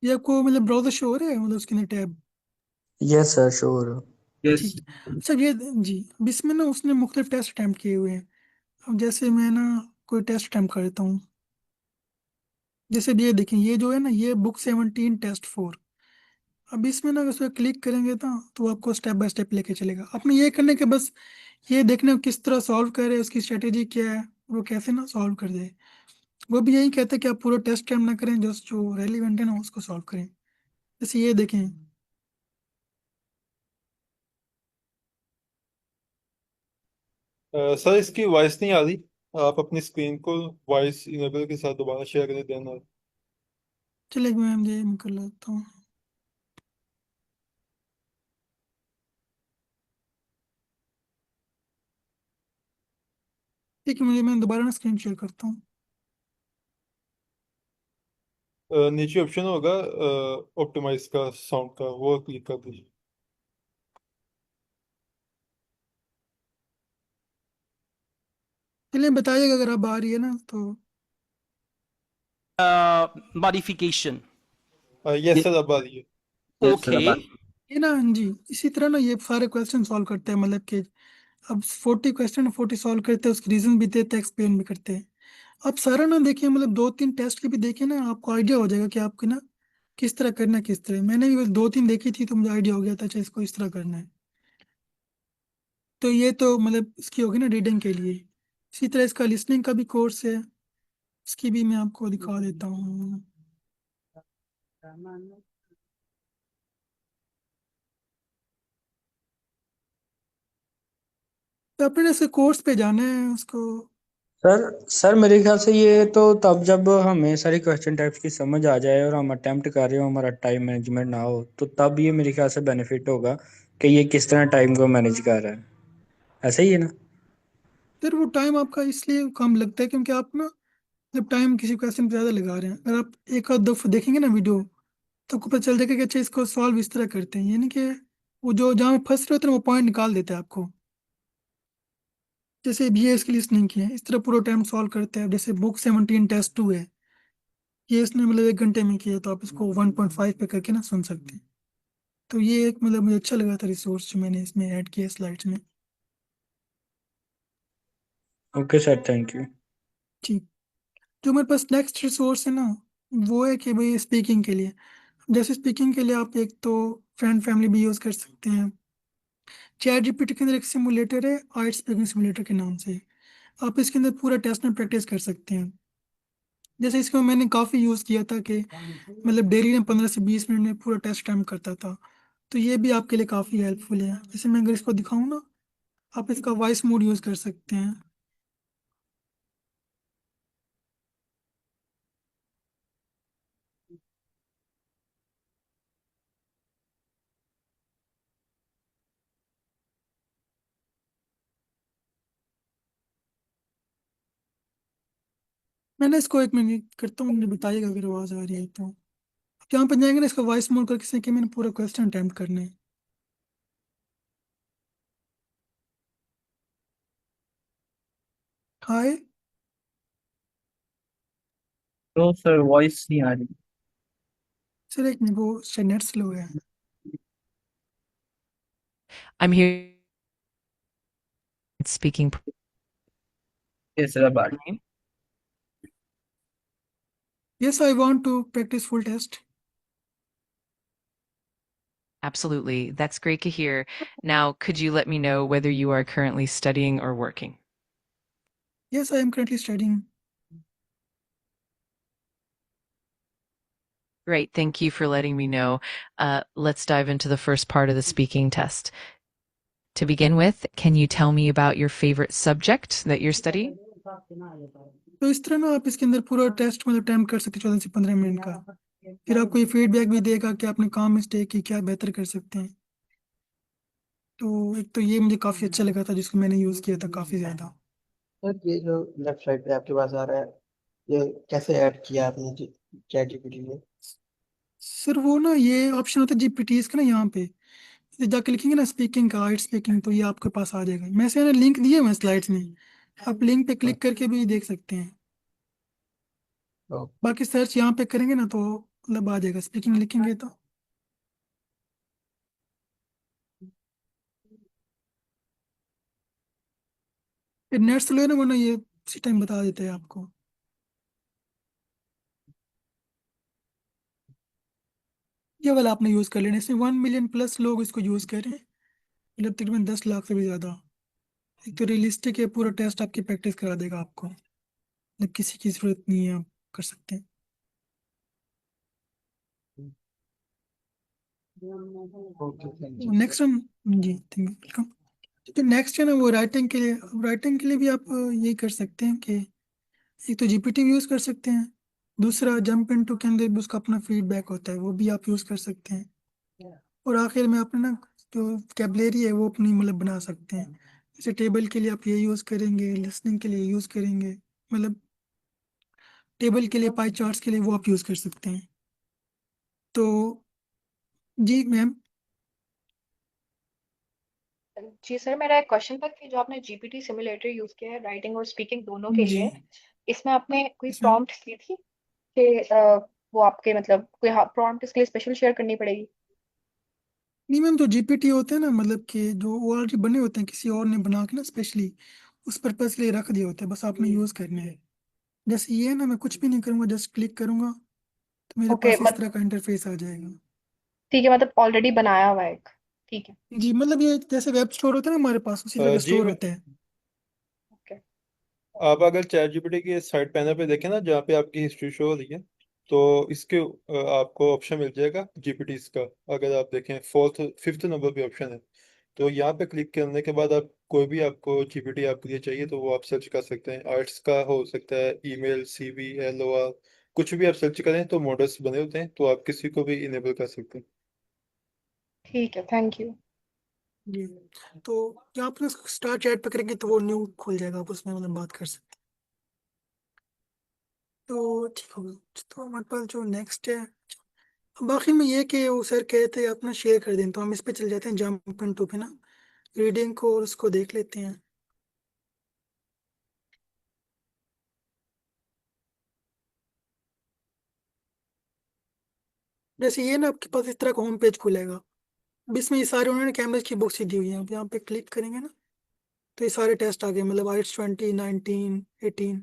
ये आपको मतलब ब्राउजर शो हो रहा है, मतलब उसके अंदर टैब? Yes sir, sure. ठीक है। अच्छा ये जी, अब इसमें ना उसने मुख्तलिफ टेस्ट अटैम्प्ट किए हुए हैं। अब जैसे मैं ना कोई टेस्ट अटैम्प्ट करता हूँ, जैसे अब ये देखें, ये जो है ना, ये बुक 17 टेस्ट 4। अब इसमें ना अगर उस पर क्लिक करेंगे तो आपको स्टेप बाय स्टेप लेके चलेगा। आपने ये करने के बस ये देखना है किस तरह सॉल्व करे, उसकी स्ट्रेटेजी क्या है, वो कैसे ना सॉल्व कर दे। वो भी यही कहते हैं कि आप पूरा टेस्ट टाइम ना करें, जस्ट जो रेलिवेंट है ना उसको सॉल्व करें। जैसे ये देखें, सर इसकी वॉइस नहीं आ रही, आप अपनी स्क्रीन को वॉइस इनेबल के साथ दोबारा शेयर कर देना। चलिए मैं कर लेता हूँ। ठीक है, मैं दोबारा ना स्क्रीन शेयर करता हूँ। नीचे ऑप्शन होगा ऑप्टिमाइज का साउंड का, वो क्लिक कर दीजिए। चलिए बताइएगा अगर आप आ रही है ना तो। modification. यस सर, अब आ रही है। Okay. ये ना जी, इसी तरह ना ये सारे क्वेश्चन सॉल्व करते हैं, मतलब कि अब 40 क्वेश्चन 40 सॉल्व करते हैं, उसके रीजन भी देते हैं, एक्सप्लेन भी करते हैं। आप सारा ना देखिए, मतलब 2-3 टेस्ट के भी देखिए ना, आपको आइडिया हो जाएगा कि आपके ना किस तरह करना है, किस तरह। मैंने भी बस 2-3 देखी थी तो मुझे आइडिया हो गया था, अच्छा इसको इस तरह करना है। तो ये तो मतलब इसकी होगी ना रीडिंग के लिए। इसी तरह इसका लिसनिंग का भी कोर्स है, इसकी भी मैं आपको दिखा देता हूँ। तो अपने से कोर्स पे जाना है उसको। सर सर मेरे ख्याल से ये तो तब जब हमें सारी क्वेश्चन टाइप्स की समझ आ जाए और हम अटेम्प्ट कर रहे हो, हमारा टाइम मैनेजमेंट ना हो, तो तब ये मेरे ख्याल से बेनिफिट होगा कि ये किस तरह टाइम को मैनेज कर रहा है। ऐसा ही है ना? फिर वो टाइम आपका इसलिए कम लगता है क्योंकि आप ना जब टाइम किसी क्वेश्चन पे ज़्यादा लगा रहे हैं, अगर आप एक आध दफा देखेंगे ना वीडियो, तो आपको पता चल जाएगा कि अच्छा इसको सॉल्व इस तरह करते हैं, यानी कि वो जो जहाँ फंस रहे होते हैं वो पॉइंट निकाल देते हैं आपको। जैसे भी ये इसकी लिस्ट नहीं की है, इस तरह पूरा टाइम सॉल्व करते हैं। जैसे बुक 17 टेस्ट 2 है, ये इसने मतलब 1 घंटे में किया, तो आप इसको 1.5 पे करके ना सुन सकते हैं। तो ये एक मतलब मुझे अच्छा लगा था रिसोर्स जो मैंने इसमें ऐड किया स्लाइड्स में। Okay sir, thank you. ठीक। जो मेरे पास नेक्स्ट रिसोर्स है ना, वो है कि भाई स्पीकिंग के लिए। जैसे स्पीकिंग के लिए आप एक तो फ्रेंड फैमिली भी यूज़ कर सकते हैं। चैट जीपीटी के अंदर एक सिमुलेटर है, आइट स्पीकिंग सिमुलेटर के नाम से। आप इसके अंदर पूरा टेस्ट में प्रैक्टिस कर सकते हैं। जैसे इसको मैंने काफ़ी यूज़ किया था कि मतलब डेली में 15 से 20 मिनट में पूरा टेस्ट टाइम करता था। तो ये भी आपके लिए काफ़ी हेल्पफुल है। जैसे मैं अगर इसको दिखाऊँ ना, आप इसका वॉइस मोड यूज़ कर सकते हैं। मैंने इसको 1 मिनट करता हूँ, मुझे बताइएगा अगर आवाज़ आ रही है तो। आप यहाँ पर जाएंगे ना, इसका वॉइस मोड करके से कि मैंने पूरा क्वेश्चन अटेम्प्ट करना है। हाय। तो सर वॉइस नहीं आ रही। सर 1 मिनट, वो शायद नेट स्लो है। I'm here speaking. Yes sir, अब आ रही है। Yes, I want to practice full test. Absolutely. That's great to hear. Now, could you let me know whether you are currently studying or working? Yes, I am currently studying. Great. Thank you for letting me know. Let's dive into the first part of the speaking test. To begin with, can you tell me about your favorite subject that you're studying? तो इस तरह ना आप इसके अंदर पूरा टेस्ट मतलब टाइम कर सकते हैं 14 से 15 मिनट का। फिर आपको ये फीडबैक भी देगा कि आपने कहाँ मिस्टेक की, क्या बेहतर कर सकते हैं। तो एक तो ये मुझे काफ़ी अच्छा लगा था, जिसको मैंने यूज़ किया था काफ़ी ज़्यादा। सर ये जो लेफ्ट साइड पे आपके पास आ रहा है, ये कैसे ऐड किया आपने चैट जीपीटी में? सर वो ना ये ऑप्शन होता है जीपीटीज का ना, यहाँ पे ये जाके लिखेंगे ना स्पीकिंग का, आइट स्पीकिंग, तो ये आपके पास आ जाएगा। मैं से लिंक दिए हुए स्लाइड्स में, आप लिंक पे क्लिक करके भी देख सकते हैं। ओ, बाकी सर्च यहाँ पे करेंगे ना तो मतलब आ जाएगा, स्पीकिंग लिखेंगे तो। फिर नेट स्लो है ना, वरना ये इसी टाइम बता देते हैं आपको। ये वाला आपने यूज कर लेना, इसमें 1 मिलियन प्लस लोग इसको यूज कर रहे हैं, मतलब तकरीबन 10 लाख से भी ज्यादा। एक तो रियलिस्टिक है, पूरा टेस्ट आपकी प्रैक्टिस करा देगा आपको, मतलब किसी की जरूरत नहीं है, आप कर सकते हैं। Okay, thank you. नेक्स्ट हम, जी थैंक यू, वेलकम। तो नेक्स्ट है ना वो राइटिंग के लिए, राइटिंग के लिए भी आप ये कर सकते हैं कि एक तो जीपीटी यूज कर सकते हैं, दूसरा जंप इनटू के अंदर भी उसका अपना फीडबैक होता है, वो भी आप यूज कर सकते हैं। और आखिर में अपना ना जो कैबलरी है वो अपनी मतलब बना सकते हैं। जैसे टेबल के लिए आप ये यूज करेंगे, लिसनिंग के लिए यूज करेंगे, मतलब टेबल के लिए, पाई चार्ट्स के लिए वो आप यूज कर सकते हैं। तो जी मैम। जी सर, मेरा एक क्वेश्चन था कि जो आपने जीपीटी सिमुलेटर यूज किया है राइटिंग और स्पीकिंग दोनों के जी लिए, इसमें आपने कोई इसमें प्रॉम्प्ट दी थी कि वो आपके मतलब कोई प्रॉम्प्ट इसके लिए स्पेशल शेयर करनी पड़ेगी? नहीं मैम, जो जीपीटी होते हैं ना, मतलब कि जो ऑलरेडी बने होते हैं, किसी और ने बना के ना स्पेशली उस पर्पज के लिए रख दिए होते हैं, बस आपने यूज करने हैं। जैसे ये है ना, मैं कुछ भी नहीं करूंगा, जस्ट क्लिक करूंगा तो मेरे ओके, पास इस तरह का इंटरफेस आ जाएगा। ठीक है, मतलब ऑलरेडी बनाया हुआ है एक। ठीक है। जी, मतलब ये जैसे वेब स्टोर होता है ना हमारे पास, उसी तरह का जी स्टोर होता है। ओके। आप अगर चैट जीपीटी के साइड पैनल पे देखें ना, जहाँ पे आपकी हिस्ट्री शो हो रही है, तो इसके आपको ऑप्शन मिल जाएगा जीपीटीज का। अगर आप देखें फोर्थ फिफ्थ नंबर पे ऑप्शन है, तो यहाँ पे क्लिक करने के बाद आप कोई भी आपको जीपीटी आपके लिए चाहिए तो वो आप सर्च कर सकते हैं। आर्ट्स का हो सकता है, ईमेल, सीवी, एलओआर, कुछ भी आप सर्च करें तो मॉडल्स बने होते हैं, तो आप किसी को भी इनेबल कर सकते हैं। ठीक है, थैंक यू। जी, तो यहाँ पर स्टार्ट चैट पे करेंगे तो वो न्यू खुल जाएगा, आप उसमें मतलब बात कर सकते हैं। तो ठीक होगा। तो हमारे पास जो नेक्स्ट है, बाकी में ये कि वो सर कहते हैं अपना शेयर कर दें, तो हम इस पे चल जाते हैं जंप इन टू पे ना, रीडिंग को और उसको देख लेते हैं। जैसे ये ना आपके पास इस तरह का होम पेज खुलेगा, अब इसमें ये सारे उन्होंने कैमरेज की बुक्स ही दी हुई हैं। अब यहाँ पे क्लिक करेंगे ना तो ये सारे टेस्ट आ गए, मतलब आइट्स 20, 19, 18।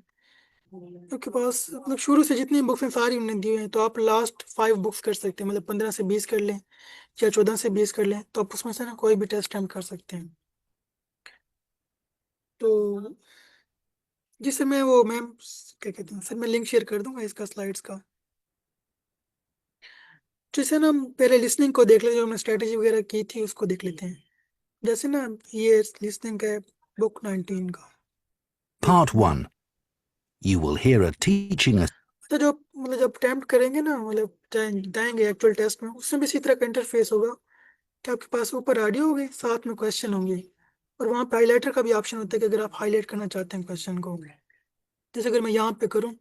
आपके पास मतलब शुरू से जितनी बुक्स हैं सारी उन्होंने दी हुई हैं, तो आप लास्ट 5 बुक्स कर सकते हैं, मतलब 15 से 20 कर लें या 14 से 20 कर लें, तो आप उसमें से ना कोई भी टेस्ट हम कर सकते हैं। तो जिससे मैं वो मैम क्या कहते हैं सर, मैं लिंक शेयर कर दूंगा इसका, स्लाइड्स का। जैसे ना हम पहले लिसनिंग को देख लेते हैं, जो हमने स्ट्रेटेजी वगैरह की थी उसको देख लेते हैं। जैसे ना ये लिसनिंग का है, बुक 19 का। Part 1. You will hear a teaching अच्छा, जो मतलब जब अटेम्प्ट करेंगे ना, मतलब जाएंगे एक्चुअल टेस्ट में, उसमें भी इसी तरह का इंटरफेस होगा कि आपके पास ऊपर ऑडियो होगी, साथ में क्वेश्चन होंगे, और वहाँ पे हाईलाइटर का भी ऑप्शन होता है कि अगर आप हाईलाइट करना चाहते हैं क्वेश्चन को, जैसे अगर मैं यहाँ पे करूँ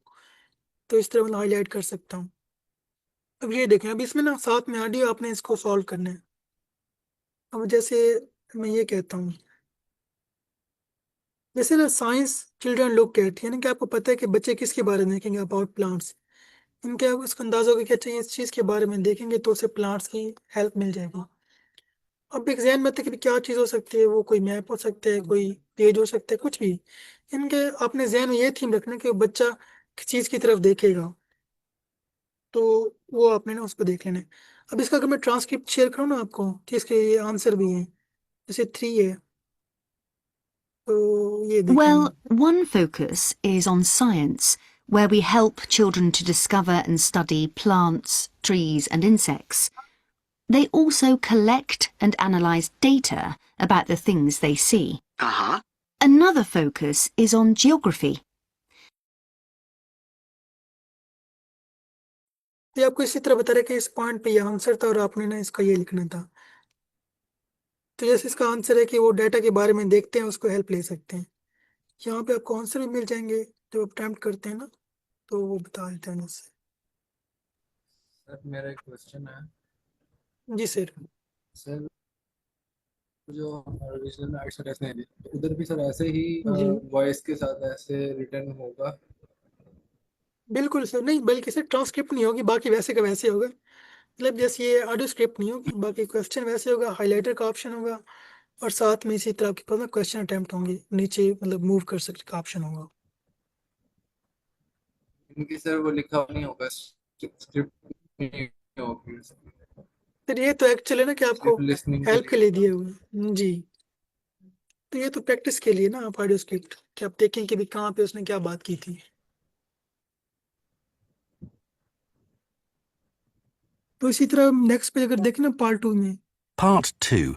तो इस तरह मतलब हाईलाइट कर सकता हूँ। अब ये देखें, अब इसमें ना साथ में ऑडियो, आपने इसको सॉल्व करना है। अब जैसे मैं ये कहता हूँ, जैसे ना साइंस चिल्ड्रन लुक एट, यानी कि आपको पता है कि बच्चे किसके बारे में देखेंगे, अबाउट प्लांट्स। इनके उसका अंदाजा होगा कि अच्छा ये इस चीज़ के बारे में देखेंगे तो उसे प्लांट्स की हेल्प मिल जाएगी। अब एक जहन में आता है कि क्या चीज़ हो सकती है, वो कोई मैप हो सकता है, कोई पेज हो सकता है, कुछ भी। इनके अपने जहन में ये थीम रखना कि बच्चा किस चीज़ की तरफ देखेगा, तो वो आपने ना उसको देख लेना है। अब इसका अगर मैं ट्रांसक्रिप्ट शेयर करूँ ना आपको, कि इसके ये आंसर भी हैं, जैसे 3 है, तो ये देखें। Well, one focus is on science, where we help children to discover and study plants, trees, and insects. They also collect and analyse data about the things they see. Another focus is on geography. ये आपको इसी तरह बता रहा है कि इस पॉइंट पे ये आंसर था और आपने ना इसका ये लिखना था। तो जैसे इसका आंसर है कि वो डाटा के बारे में देखते हैं, उसको हेल्प ले सकते हैं। यहाँ पे आपको आंसर भी मिल जाएंगे जब आप अटेम्प्ट करते हैं ना, तो वो बता देते हैं उससे। सर मेरा एक क्वेश्चन है। जी सर। सर जो रीजनल में आर्ट्स रहते हैं तो उधर भी सर ऐसे ही जी वॉइस के साथ ऐसे रिटर्न होगा? बिल्कुल सर, नहीं बल्कि सर ट्रांसक्रिप्ट नहीं होगी, बाकी वैसे का वैसे होगा। मतलब जैसे ये ऑडियो स्क्रिप्ट नहीं होगी, बाकी क्वेश्चन वैसे होगा, हाईलाइटर का ऑप्शन होगा, और साथ में इसी तरह आपके पास ना क्वेश्चन अटेम्प्ट होंगे, नीचे मतलब मूव कर सकते का ऑप्शन होगा। इनकी सर वो लिखा हुआ नहीं होगा, स्क्रिप्ट नहीं होगी, फिर ये तो एक्चुअली ना कि आपको सिर्फ लिसनिंग के हेल्प के लिए। लिए दिए हुए हैं। जी, तो ये तो प्रैक्टिस के लिए ना आप ऑडियो स्क्रिप्ट कि आप देखें कि भी कहाँ पे उसने क्या बात की थी। तो इसी तरह नेक्स्ट पे अगर देखें ना पार्ट 2 में, Part 2.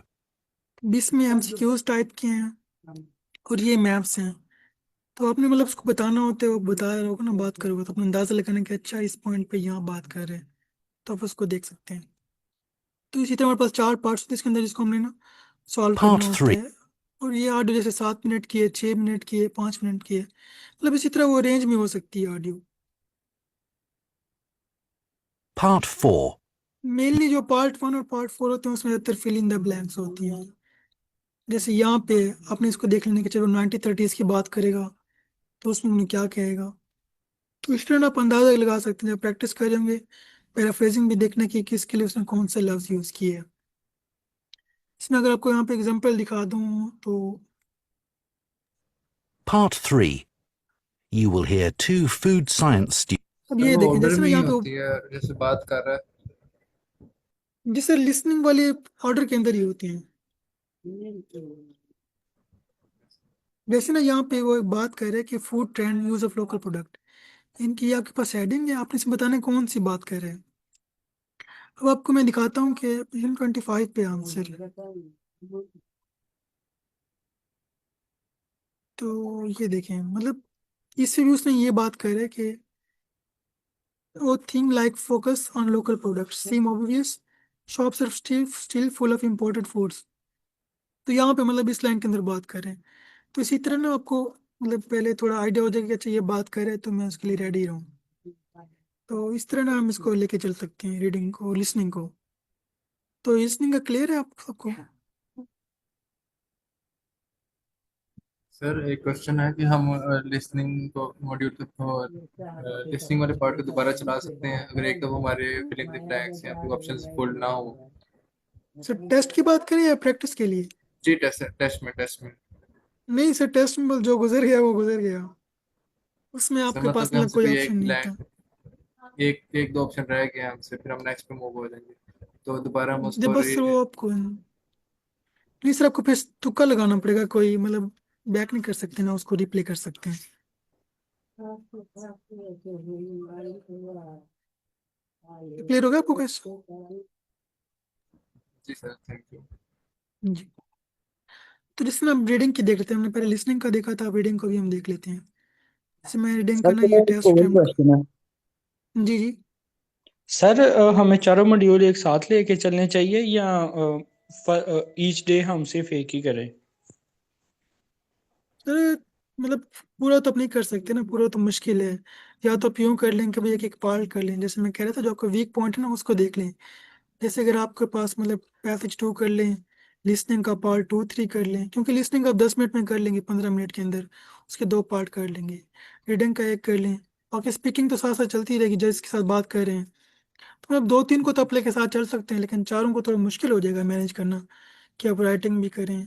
20 में एमसीक्यूज टाइप किए हैं और ये मैप्स हैं। तो आपने मतलब उसको बताना होता है, वो बता रहा होगा ना, बात करोगे तो अपना अंदाजा लगाना कि अच्छा इस पॉइंट पे यहाँ बात कर रहे हैं, तो आप उसको देख सकते हैं। तो इसी तरह हमारे पास 4 पार्ट्स होते हैं इसके अंदर, जिसको हमने ना सॉल्व Part करना होता 3. है। और ये ऑडियो जैसे 7 मिनट की है, 6 मिनट की है, 5 मिनट की है, मतलब इसी तरह वो रेंज में हो सकती है ऑडियो। Part 4. मेनली जो पार्ट 1 और पार्ट 4 होते हैं उसमें ज़्यादातर फिल इन द ब्लैंक्स होती है। जैसे यहाँ पे आपने इसको देख लेने कि चलो 90-30 की बात करेगा तो उसमें उन्हें क्या कहेगा। तो इस तरह आप अंदाजा लगा सकते हैं जब प्रैक्टिस करेंगे। पैराफ्रेजिंग भी देखना कि किसके लिए उसने कौन सा लफ्ज यूज किए है। इसमें अगर आपको यहाँ पे एग्जांपल दिखा दूँ तो Part 3. You will hear 2 food science students. अब सर ये वो देखें ऑर्डर जैसे ना में ही यहाँ होती पे, है, जैसे बात कर रहा है। जैसे लिसनिंग वाले ऑर्डर के अंदर ही होते हैं। वैसे ना यहाँ पे वो एक बात कर रहे हैं कि food trend use of local product, इनकी आपके पास हेडिंग है, आपने इसे बताना है कौन सी बात कर रहे हैं। अब आपको मैं दिखाता हूँ कि पेज 25 पे आंसर, तो ये देखें मतलब इससे भी उसने ये बात कर रहे हैं कि वो thing like focus on local products seem obvious, shops are still full of imported foods. तो यहाँ पे मतलब इस लाइन के अंदर बात कर रहे हैं। तो इसी तरह ना आपको मतलब पहले थोड़ा आइडिया हो जाएगा कि अच्छा ये बात कर रहे हैं तो मैं उसके लिए रेडी रहूँ। तो इस तरह ना हम इसको लेके चल सकते हैं रीडिंग को, लिसनिंग को। तो लिसनिंग का क्लियर है आप सबको? सर एक क्वेश्चन है कि हम लिसनिंग को मॉड्यूल को लिसनिंग वाले पार्ट को दोबारा चला सकते हैं अगर एक दफा हमारे फिलिंग द ब्लैंक्स या फिर ऑप्शंस फुल ना हो। सर टेस्ट की बात करें या प्रैक्टिस के लिए? जी टेस्ट में। नहीं सर, टेस्ट में जो गुजर गया वो गुजर गया, उसमें सर आपके मतलब पास कि मतलब हमसे कोई कोई ऑप्शन एक नहीं था। ब्लैंक, एक एक दो ऑप्शन रह गए हमसे, फिर हम नेक्स्ट पे मूव हो जाएंगे, तो दोबारा हम जब उसको बस सर वो आपको नहीं सर, आपको फिर तुक्का लगाना पड़ेगा कोई, मतलब बैक नहीं कर सकते ना, उसको रिप्ले कर सकते हैं। क्लियर हो गया आपको कैसे? जी सर थैंक यू। जी, तो जिसमें हम रीडिंग की देख लेते हैं, हमने पहले लिसनिंग का देखा था, अब रीडिंग को भी हम देख लेते हैं। जैसे मैं रीडिंग सर का ना मेरा ये एक टेस्ट और फ्रेम का, क्वेश्चन है। जी जी। सर हमें चारों मॉड्यूल एक साथ लेके चलने चाहिए या ईच डे हम सिर्फ एक ही करें? सर मतलब पूरा तो आप नहीं कर सकते ना, पूरा तो मुश्किल है। या तो आप यूं कर लें कि भाई एक एक पार्ट कर लें, जैसे मैं कह रहा था जो आपका वीक पॉइंट है ना उसको देख लें। जैसे अगर आपके पास मतलब पैसेज 2 कर लें, लिसनिंग का पार्ट 2-3 कर लें, क्योंकि लिसनिंग आप 10 मिनट में कर लेंगे, 15 मिनट के अंदर उसके 2 पार्ट कर लेंगे। रीडिंग का एक कर लें, बाकी स्पीकिंग तो साथ साथ चलती रहेगी जिसके साथ बात कर रहे हैं। तो मतलब 2-3 को तो आप लेके साथ चल सकते हैं, लेकिन चारों को थोड़ा मुश्किल हो जाएगा मैनेज करना कि आप राइटिंग भी करें।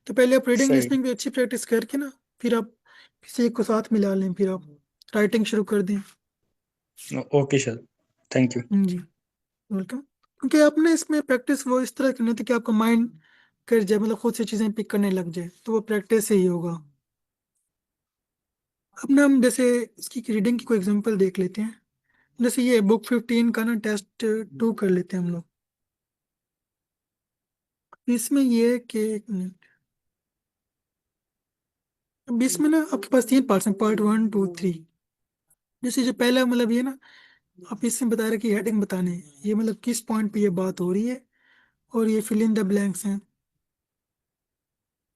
तो पहले आप रीडिंग सही। लिसनिंग भी अच्छी प्रैक्टिस करके ना, फिर आप किसी एक को साथ मिला लें, फिर आप राइटिंग शुरू कर दें। Okay sir, thank you. जी वेलकम। क्योंकि आपने इसमें प्रैक्टिस वो इस तरह करनी थी कि आपका माइंड कर जाए, मतलब खुद से चीज़ें पिक करने लग जाए, तो वो प्रैक्टिस से ही होगा। अब ना हम जैसे इसकी रीडिंग की कोई एग्जांपल देख लेते हैं। जैसे ये बुक 15 का ना टेस्ट 2 कर लेते हैं हम लोग। इसमें ये है कि एक मिनट, अब इसमें ना आपके पास 3 पार्ट्स हैं, पार्ट 1, 2, 3। जैसे जो पहला मतलब ये ना, आप इसमें बता रहे कि हेडिंग बताने हैं, ये मतलब किस पॉइंट पे ये बात हो रही है, और ये फिल इन द ब्लैंक्स हैं।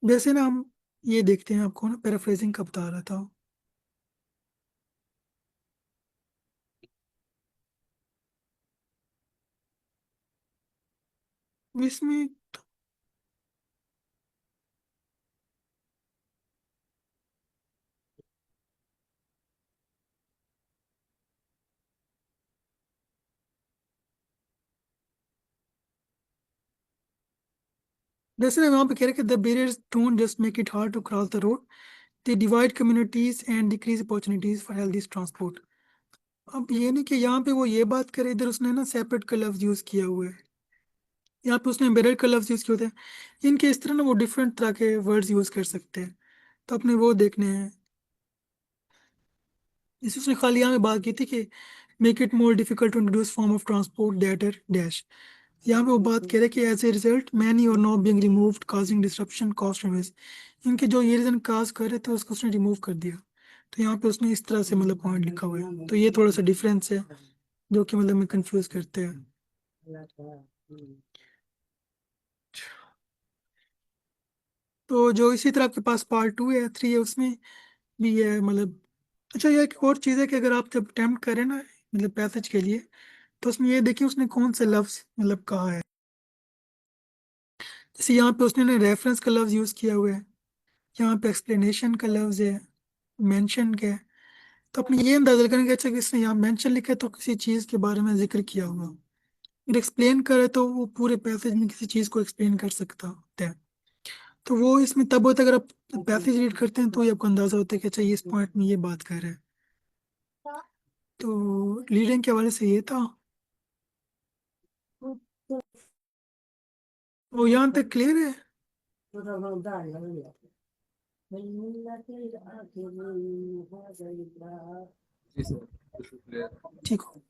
वैसे ना हम ये देखते हैं, आपको ना पैराफ्रेजिंग का बता रहा था इसमें। जैसे ना वहाँ पे कह रहे कि the barriers don't just make it hard to cross the road, they divide communities and decrease opportunities for healthy transport. अब ये नहीं कि यहाँ पे वो ये बात करे, इधर उसने ना सेपरेट का लफ्ज यूज किया हुआ है, यहाँ पे उसने बैरियर का लफ्ज यूज किया होता है। इनके इस तरह ना वो डिफरेंट तरह के वर्ड्स यूज कर सकते हैं, तो अपने वो देखने हैं। इस उसने खाली यहाँ पे बात की थी कि make it more difficult to introduce form of transport that are dash. यहाँ पे वो बात कह रहे हैं कि as a result many are now being removed causing disruption cost and waste. इनके जो ये रीजन काज कर रहे थे उसको उसने रिमूव कर दिया, तो यहाँ पे उसने इस तरह से मतलब पॉइंट लिखा हुआ है, तो ये थोड़ा सा डिफरेंस है जो कि मतलब में कंफ्यूज करते हैं। तो जो इसी तरह आपके पास पार्ट 2 है 3 है, उसमें भी है मतलब। अच्छा, ये एक और चीज़ है कि अगर आप जब अटेम्प्ट करें ना मतलब पैसेज के लिए, तो उसमें ये देखिए उसने कौन से लफ्ज मतलब कहा है। जैसे यहाँ पे उसने ना रेफरेंस का लफ्ज यूज़ किया हुआ है, यहाँ पे एक्सप्लेनेशन का लफ्ज है, मेंशन का है। तो अपने ये अंदाजा लगाने का अच्छा कि इसने यहाँ मेंशन लिखा है तो किसी चीज़ के बारे में जिक्र किया होगा, अगर एक्सप्लेन करे तो वो पूरे पैसेज में किसी चीज़ को एक्सप्लेन कर सकता होता है। तो वो इसमें तब होता है अगर आप पैसेज रीड करते हैं तो ये आपको अंदाजा होता है कि अच्छा ये इस पॉइंट में ये बात कर रहे हैं। तो रीडिंग के हवाले से ये था। वो यहाँ तक क्लियर है? जी सर, बिल्कुल क्लियर। ठीक हो।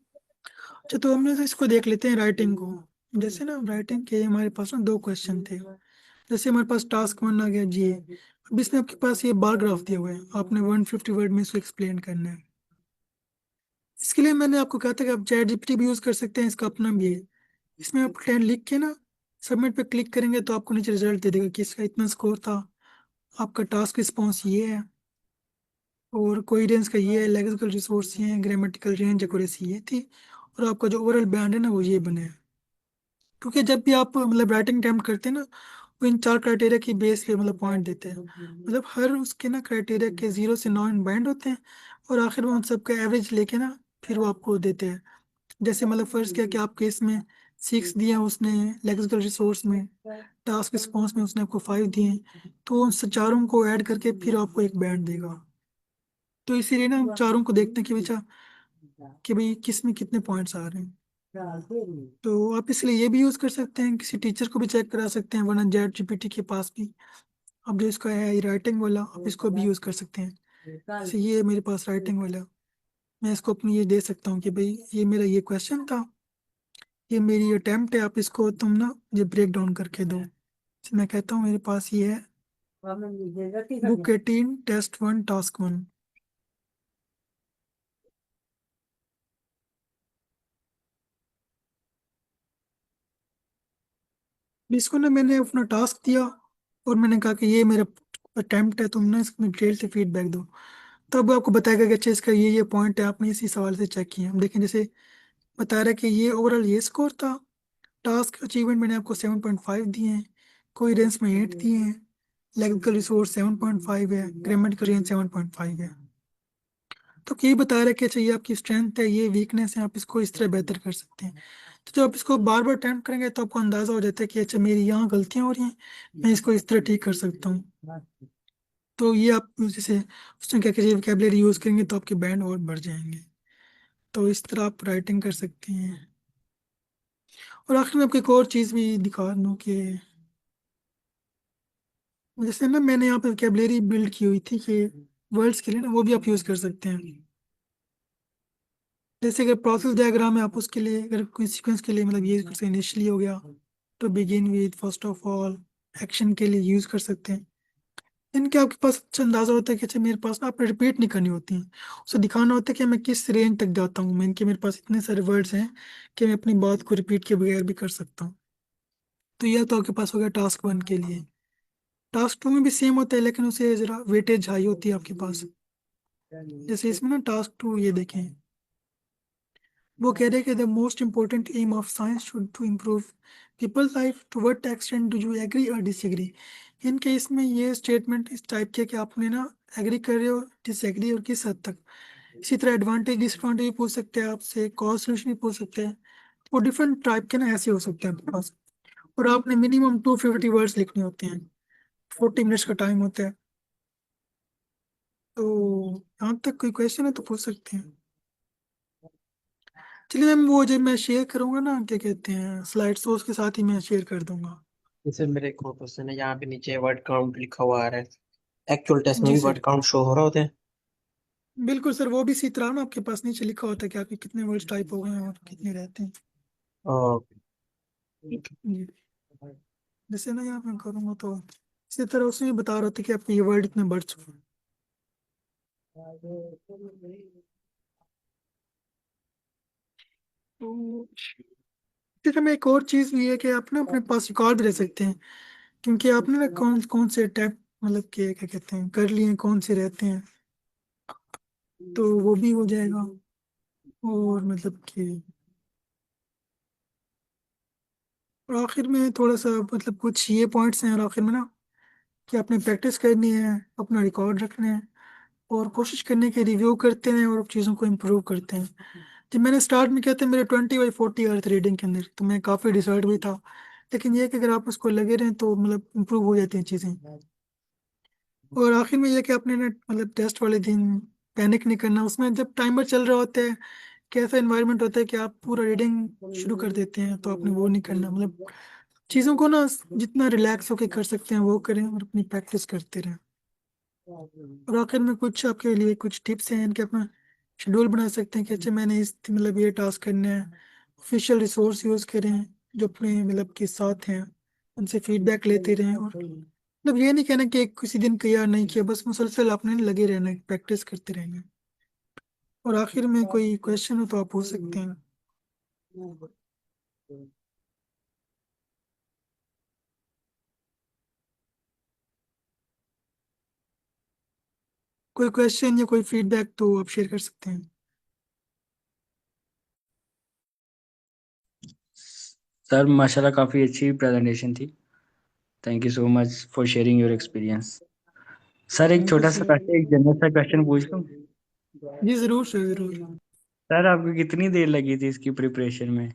अच्छा, तो हमने इसको देख लेते हैं राइटिंग को। जैसे ना राइटिंग के हमारे पास ना 2 क्वेश्चन थे। जैसे हमारे पास टास्क 1 आ गया जी। अब इसमें आपके पास ये बार ग्राफ दिया हुआ है, आपने 150 वर्ड में इसको एक्सप्लेन करना है। इसके लिए मैंने आपको कहा था कि आप चैट जीपीटी भी यूज कर सकते हैं, इसका अपना भी है। इसमें आप 10 लिख के ना सबमिट पे क्लिक करेंगे तो आपको नीचे रिजल्ट दे देगा कि इसका इतना स्कोर था, आपका टास्क रिस्पॉन्स ये है, और कोहेरेंस का ये है, लेक्सिकल रिसोर्स ये है, ग्रामेटिकल रेंज एक्यूरेसी ये थी, और आपका जो ओवरऑल बैंड है ना वो ये बने। क्योंकि जब भी आप मतलब राइटिंग अटेम्प्ट करते हैं ना, वो इन 4 क्राइटेरिया की बेस पे मतलब पॉइंट देते हैं। मतलब हर उसके ना क्राइटेरिया के 0 से 9 बैंड होते हैं, और आखिर में उन सबका एवरेज लेके ना फिर वो आपको देते हैं। जैसे मतलब फर्स्ट किया कि आपके इसमें 6 दिया उसने, लेक्सिकल रिसोर्स में, टास्क रिस्पॉन्स में उसने आपको 5 दिए, तो उन चारों को ऐड करके फिर आपको एक बैंड देगा। तो इसीलिए ना हम चारों को देखते हैं कि बेचा कि भाई किस में कितने पॉइंट्स आ रहे हैं। तो आप इसलिए ये भी यूज कर सकते हैं, किसी टीचर को भी चेक करा सकते हैं, वरना चैट जीपीटी के पास भी अब जो इसका है राइटिंग वाला, आप इसको भी यूज कर सकते हैं। जैसे ये है मेरे पास राइटिंग वाला, मैं इसको अपनी ये दे सकता हूँ कि भाई ये मेरा ये क्वेश्चन था, ये मेरी अटेम्प्ट है, आप इसको तुम ना ये ब्रेक डाउन करके दो। तो मैं कहता हूँ मेरे पास ये है बुक 18 टेस्ट 1 टास्क 1। इसको ना मैंने अपना टास्क दिया और मैंने कहा कि ये मेरा अटेम्प्ट है, तुम ना इसमें डिटेल से फीडबैक दो। तब आपको बताएगा कि अच्छा इसका ये पॉइंट है, आपने इसी सवाल से चेक किया। हम देखें जैसे बता रहा है कि ये ओवरऑल ये स्कोर था, टास्क अचीवमेंट मैंने आपको 7.5 दिए हैं, कोहेरेंस में 8 दिए हैं, लेक्सिकल रिसोर्स 7.5 है, ग्रामेटिकल रेंज 7.5 है। तो ये बता रहा है कि अच्छा ये आपकी स्ट्रेंथ है, ये वीकनेस है, आप इसको इस तरह बेहतर कर सकते हैं। तो जब आप इसको बार बार अटेम्प्ट करेंगे तो आपको अंदाजा हो जाता है कि अच्छा मेरी यहाँ गलतियाँ हो रही हैं, मैं इसको इस तरह ठीक कर सकता हूँ। तो ये आप जैसे उसने क्या क्या वोकैबुलरी यूज करेंगे तो आपके बैंड और बढ़ जाएंगे। तो इस तरह आप राइटिंग कर सकते हैं। और आखिर में आपको एक और चीज़ भी दिखा दूँ कि जैसे ना मैंने यहाँ पे वोकैबुलरी बिल्ड की हुई थी कि वर्ड्स के लिए ना वो भी आप यूज़ कर सकते हैं। जैसे अगर प्रोसेस डायग्राम है, आप उसके लिए अगर कोई सीक्वेंस के लिए मतलब ये कर सकते हैं, इनिशियली हो गया तो begin with, first of all, action के लिए यूज़ कर सकते हैं। इनके आपके पास अच्छा अंदाजा होता है कि अच्छा मेरे पास ना आपने रिपीट नहीं करनी होती हैं, उसे दिखाना होता है कि मैं किस रेंज तक जाता हूँ, मैं इनके मेरे पास इतने सारे वर्ड्स हैं कि मैं अपनी बात को रिपीट के बगैर भी कर सकता हूँ। तो यह तो आपके पास हो गया टास्क 1 के लिए। टास्क 2 में भी सेम होता है लेकिन उसे जरा वेटेज हाई होती है आपके पास। जैसे इसमें ना टास्क 2 ये देखें, वो कह रहे हैं कि the most important aim of science should to improve people life, to what extent do you agree or disagree. इनके इसमें ये स्टेटमेंट इस टाइप के कि आपने ना एग्री कर रहे हो, डिसएग्री, और किस हद तक। इसी तरह एडवांटेज डिसएडवांटेज भी पूछ सकते हैं आपसे, कॉज सोल्यूशन भी पूछ सकते हैं। वो डिफरेंट टाइप के ना ऐसे हो सकते हैं आपके पास। और आपने मिनिमम 250 वर्ड्स लिखने होते हैं, 40 मिनट्स का टाइम होता है। तो यहाँ तक कोई क्वेश्चन है तो पूछ सकते हैं। चलिए मैम, वो जब मैं शेयर करूंगा ना, क्या कहते हैं, स्लाइड्स, तो उसके साथ ही मैं शेयर कर दूंगा। जैसे मेरे एक और क्वेश्चन है, यहाँ पे नीचे वर्ड काउंट लिखा हुआ आ रहा है, एक्चुअल टेस्ट में जी भी सर, वर्ड काउंट शो हो रहा होता है? बिल्कुल सर, वो भी इसी तरह ना आपके पास नीचे लिखा होता है कि आपके कितने वर्ड्स टाइप हो गए हैं और कितने रहते हैं। और जी, जैसे ना यहाँ मैं करूँगा तो इसी तरह उसमें भी बता रहा था कि आपके ये वर्ड इतने बढ़ चुके हैं। तो फिर में एक और चीज़ भी है कि आप ना अपने पास रिकॉर्ड भी रख सकते हैं, क्योंकि आपने ना कौन कौन से टैप मतलब के क्या कहते हैं कर लिए हैं, कौन से रहते हैं, तो वो भी हो जाएगा। और मतलब कि और आखिर में थोड़ा सा मतलब कुछ ये पॉइंट्स हैं और आखिर में ना कि आपने प्रैक्टिस करनी है, अपना रिकॉर्ड रखना है और कोशिश करने के रिव्यू करते हैं और चीज़ों को इम्प्रूव करते हैं। जब मैंने स्टार्ट में किया था मेरे 20/40 अर्थ रीडिंग के अंदर, तो मैं काफ़ी डिसर्ट भी था, लेकिन ये है कि अगर आप उसको लगे रहें तो मतलब इम्प्रूव हो जाती हैं चीज़ें। और आखिर में ये कि आपने ना मतलब टेस्ट वाले दिन पैनिक नहीं करना, उसमें जब टाइमर चल रहा होता है कैसा एनवायरनमेंट होता है कि आप पूरा रीडिंग शुरू कर देते हैं, तो आपने वो नहीं करना, मतलब चीज़ों को ना जितना रिलैक्स होकर कर सकते हैं वो करें और अपनी प्रैक्टिस करते रहें। और आखिर में कुछ आपके लिए कुछ टिप्स हैं इनके, अपना शेड्यूल बना सकते हैं कि अच्छा मैंने इस मतलब ये टास्क करने हैं। ऑफिशियल रिसोर्स यूज़ करें जो अपने मतलब के साथ हैं, उनसे फीडबैक लेते रहें, और मतलब ये नहीं कहना कि किसी दिन किया नहीं किया, बस मुसलसल आपने लगे रहना है, प्रैक्टिस करते रहेंगे। और आखिर में कोई क्वेश्चन हो तो आप पूछ सकते हैं। कोई क्वेश्चन या कोई फीडबैक तो आप शेयर कर सकते हैं। सर माशाल्लाह काफ़ी अच्छी प्रेजेंटेशन थी। Thank you so much for sharing your experience. Sir एक थैंक यू छोटा सा सर। क्वेश्चन, एक जनरल सा क्वेश्चन पूछ लूँ? जी जरूर सर, जरूर। सर आपको कितनी देर लगी थी इसकी प्रिपरेशन में,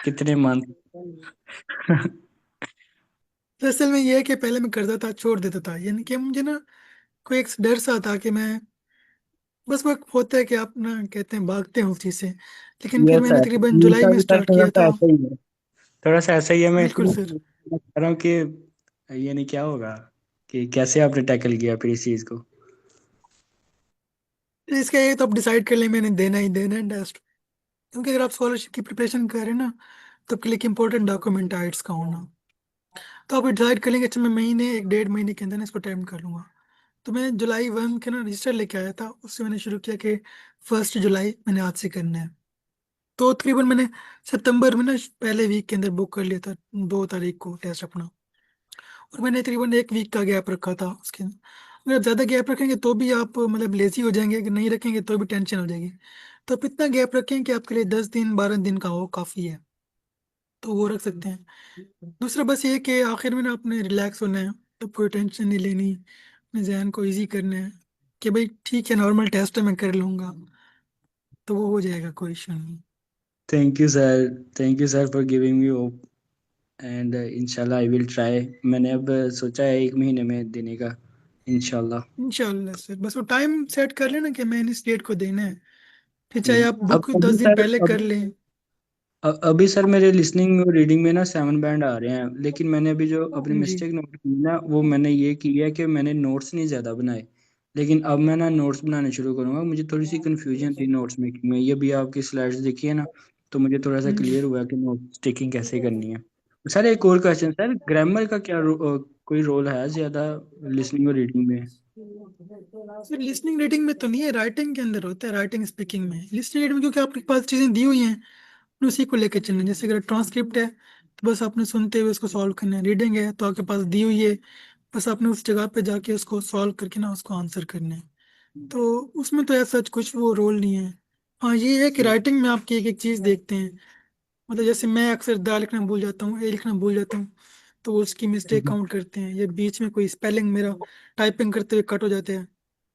कितने मंथ? तो असल में ये है कि पहले मैं करता था छोड़ देता था, यानी कि मुझे ना कोई एक डर सा था कि मैं बस वो होता है कि आप ना कहते हैं भागते हैं उस चीज़ से, लेकिन फिर यस मैंने सर, तकरीबन जुलाई मेरा में भी सर स्टार्ट थोड़ा किया सा था। ऐसा ही है, थोड़ा सा ऐसा ही है। मैं बिल्कुल इसलिए सर। कह रहा हूँ कि ये नहीं क्या होगा कि कैसे आपने टैकल किया फिर इस चीज़ को। तो इसका ये तो आप डिसाइड कर लें मैंने देना ही देना है टेस्ट, क्योंकि अगर आप स्कॉलरशिप की प्रिपरेशन कर रहे हैं ना, तो आपके लिए इंपॉर्टेंट डॉक्यूमेंट है आइट्स का होना। तो आप डिसाइड कर लेंगे अच्छा मैं महीने 1 डेढ़ महीने के अंदर ना इसको अटेम्प्ट कर लूंगा। तो मैं जुलाई 1 के ना रजिस्टर लेके आया था, उससे मैंने शुरू किया कि 1 जुलाई मैंने आज से करना है। तो तकरीबन मैंने सितंबर में ना पहले वीक के अंदर बुक कर लिया था, 2 तारीख को टेस्ट अपना। और मैंने तकरीबन 1 वीक का गैप रखा था उसके, अगर आप ज़्यादा गैप रखेंगे तो भी आप मतलब लेजी हो जाएंगे, अगर नहीं रखेंगे तो भी टेंशन हो जाएगी। तो आप इतना गैप रखें कि आपके लिए 10 दिन 12 दिन का हो काफ़ी है, तो वो रख सकते हैं। दूसरा बस ये है कि आखिर में ना आपने रिलैक्स होना है, तो कोई टेंशन नहीं लेनी, अपने जहन को इजी करना है कि भाई ठीक है नॉर्मल टेस्ट है मैं कर लूँगा, तो वो हो जाएगा, कोई इशू नहीं। Thank you sir, thank you sir for giving me hope, and इंशाल्लाह आई विल ट्राई। मैंने अब सोचा है 1 महीने में देने का, इंशाल्लाह। इंशाल्लाह सर, बस वो टाइम सेट कर लेना कि मैंने इस डेट को देना है, फिर चाहे आप अब बुक अभी 10 दिन सर, पहले कर लें। अभी सर मेरे लिसनिंग और रीडिंग में ना 7 बैंड आ रहे हैं, लेकिन मैंने अभी जो अपनी जी। मिस्टेक नोट की ना, वो मैंने ये की है कि मैंने नोट्स नहीं ज़्यादा बनाए। लेकिन अब मैं ना नोट्स बनाने शुरू करूँगा। मुझे थोड़ी सी कन्फ्यूजन थी नोट्स मेकिंग में, ये भी आपकी स्लाइड्स देखी है ना, तो मुझे थोड़ा सा क्लियर हुआ कि नोट्स टेकिंग कैसे करनी है। सर एक और क्वेश्चन, सर ग्रामर का क्या कोई रोल है ज़्यादा लिसनिंग और रीडिंग में? सर लिसनिंग रीडिंग में तो नहीं है, राइटिंग के अंदर होता है, राइटिंग स्पीकिंग में। लिसनिंग रीडिंग में क्योंकि आपके पास चीज़ें दी हुई हैं, आपने उसी को लेकर चलना है। जैसे अगर ट्रांसक्रिप्ट है तो बस आपने सुनते हुए उसको सॉल्व करना है, रीडिंग है तो आपके पास दी हुई है, बस आपने उस जगह पे जाके उसको सॉल्व करके ना उसको आंसर करना है। तो उसमें तो ऐसा कुछ वो रोल नहीं है। हाँ ये है कि राइटिंग में आपकी एक एक चीज़ देखते हैं, मतलब जैसे मैं अक्सर दा लिखना भूल जाता हूँ, ए लिखना भूल जाता हूँ, तो वो उसकी मिस्टेक काउंट करते हैं, या बीच में कोई स्पेलिंग मेरा टाइपिंग करते हुए कट हो जाते हैं,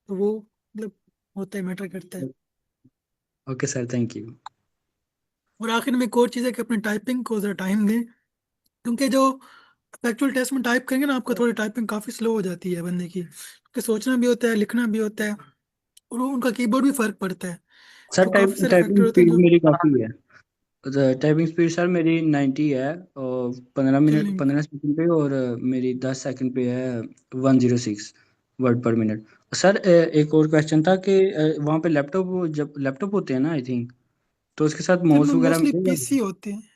तो वो मतलब होता है, मैटर करता है। Okay sir, thank you. और आखिर में एक और चीज़ है कि अपने टाइपिंग को ज़रा टाइम दें, क्योंकि जो एक्चुअल टेस्ट में टाइप करेंगे ना, आपका थोड़ी टाइपिंग काफ़ी स्लो हो जाती है बंदे की, क्योंकि सोचना भी होता है, लिखना भी होता है, और उनका कीबोर्ड भी फर्क पड़ता है। सर तो काफ़ी सारे फैक्टर टाइपिंग होते हैं स्पीड जो मेरी काफ़ी है। टाइपिंग स्पीड सर मेरी 90 है और 15 सेकंड पे, और मेरी 10 सेकंड पे है 106 वर्ड पर मिनट। सर एक और क्वेश्चन था कि वहाँ पे लैपटॉप, जब लैपटॉप होते हैं ना आई थिंक, तो उसके साथ माउस वगैरह मोस्टली मिलेगा? पीसी होते हैं।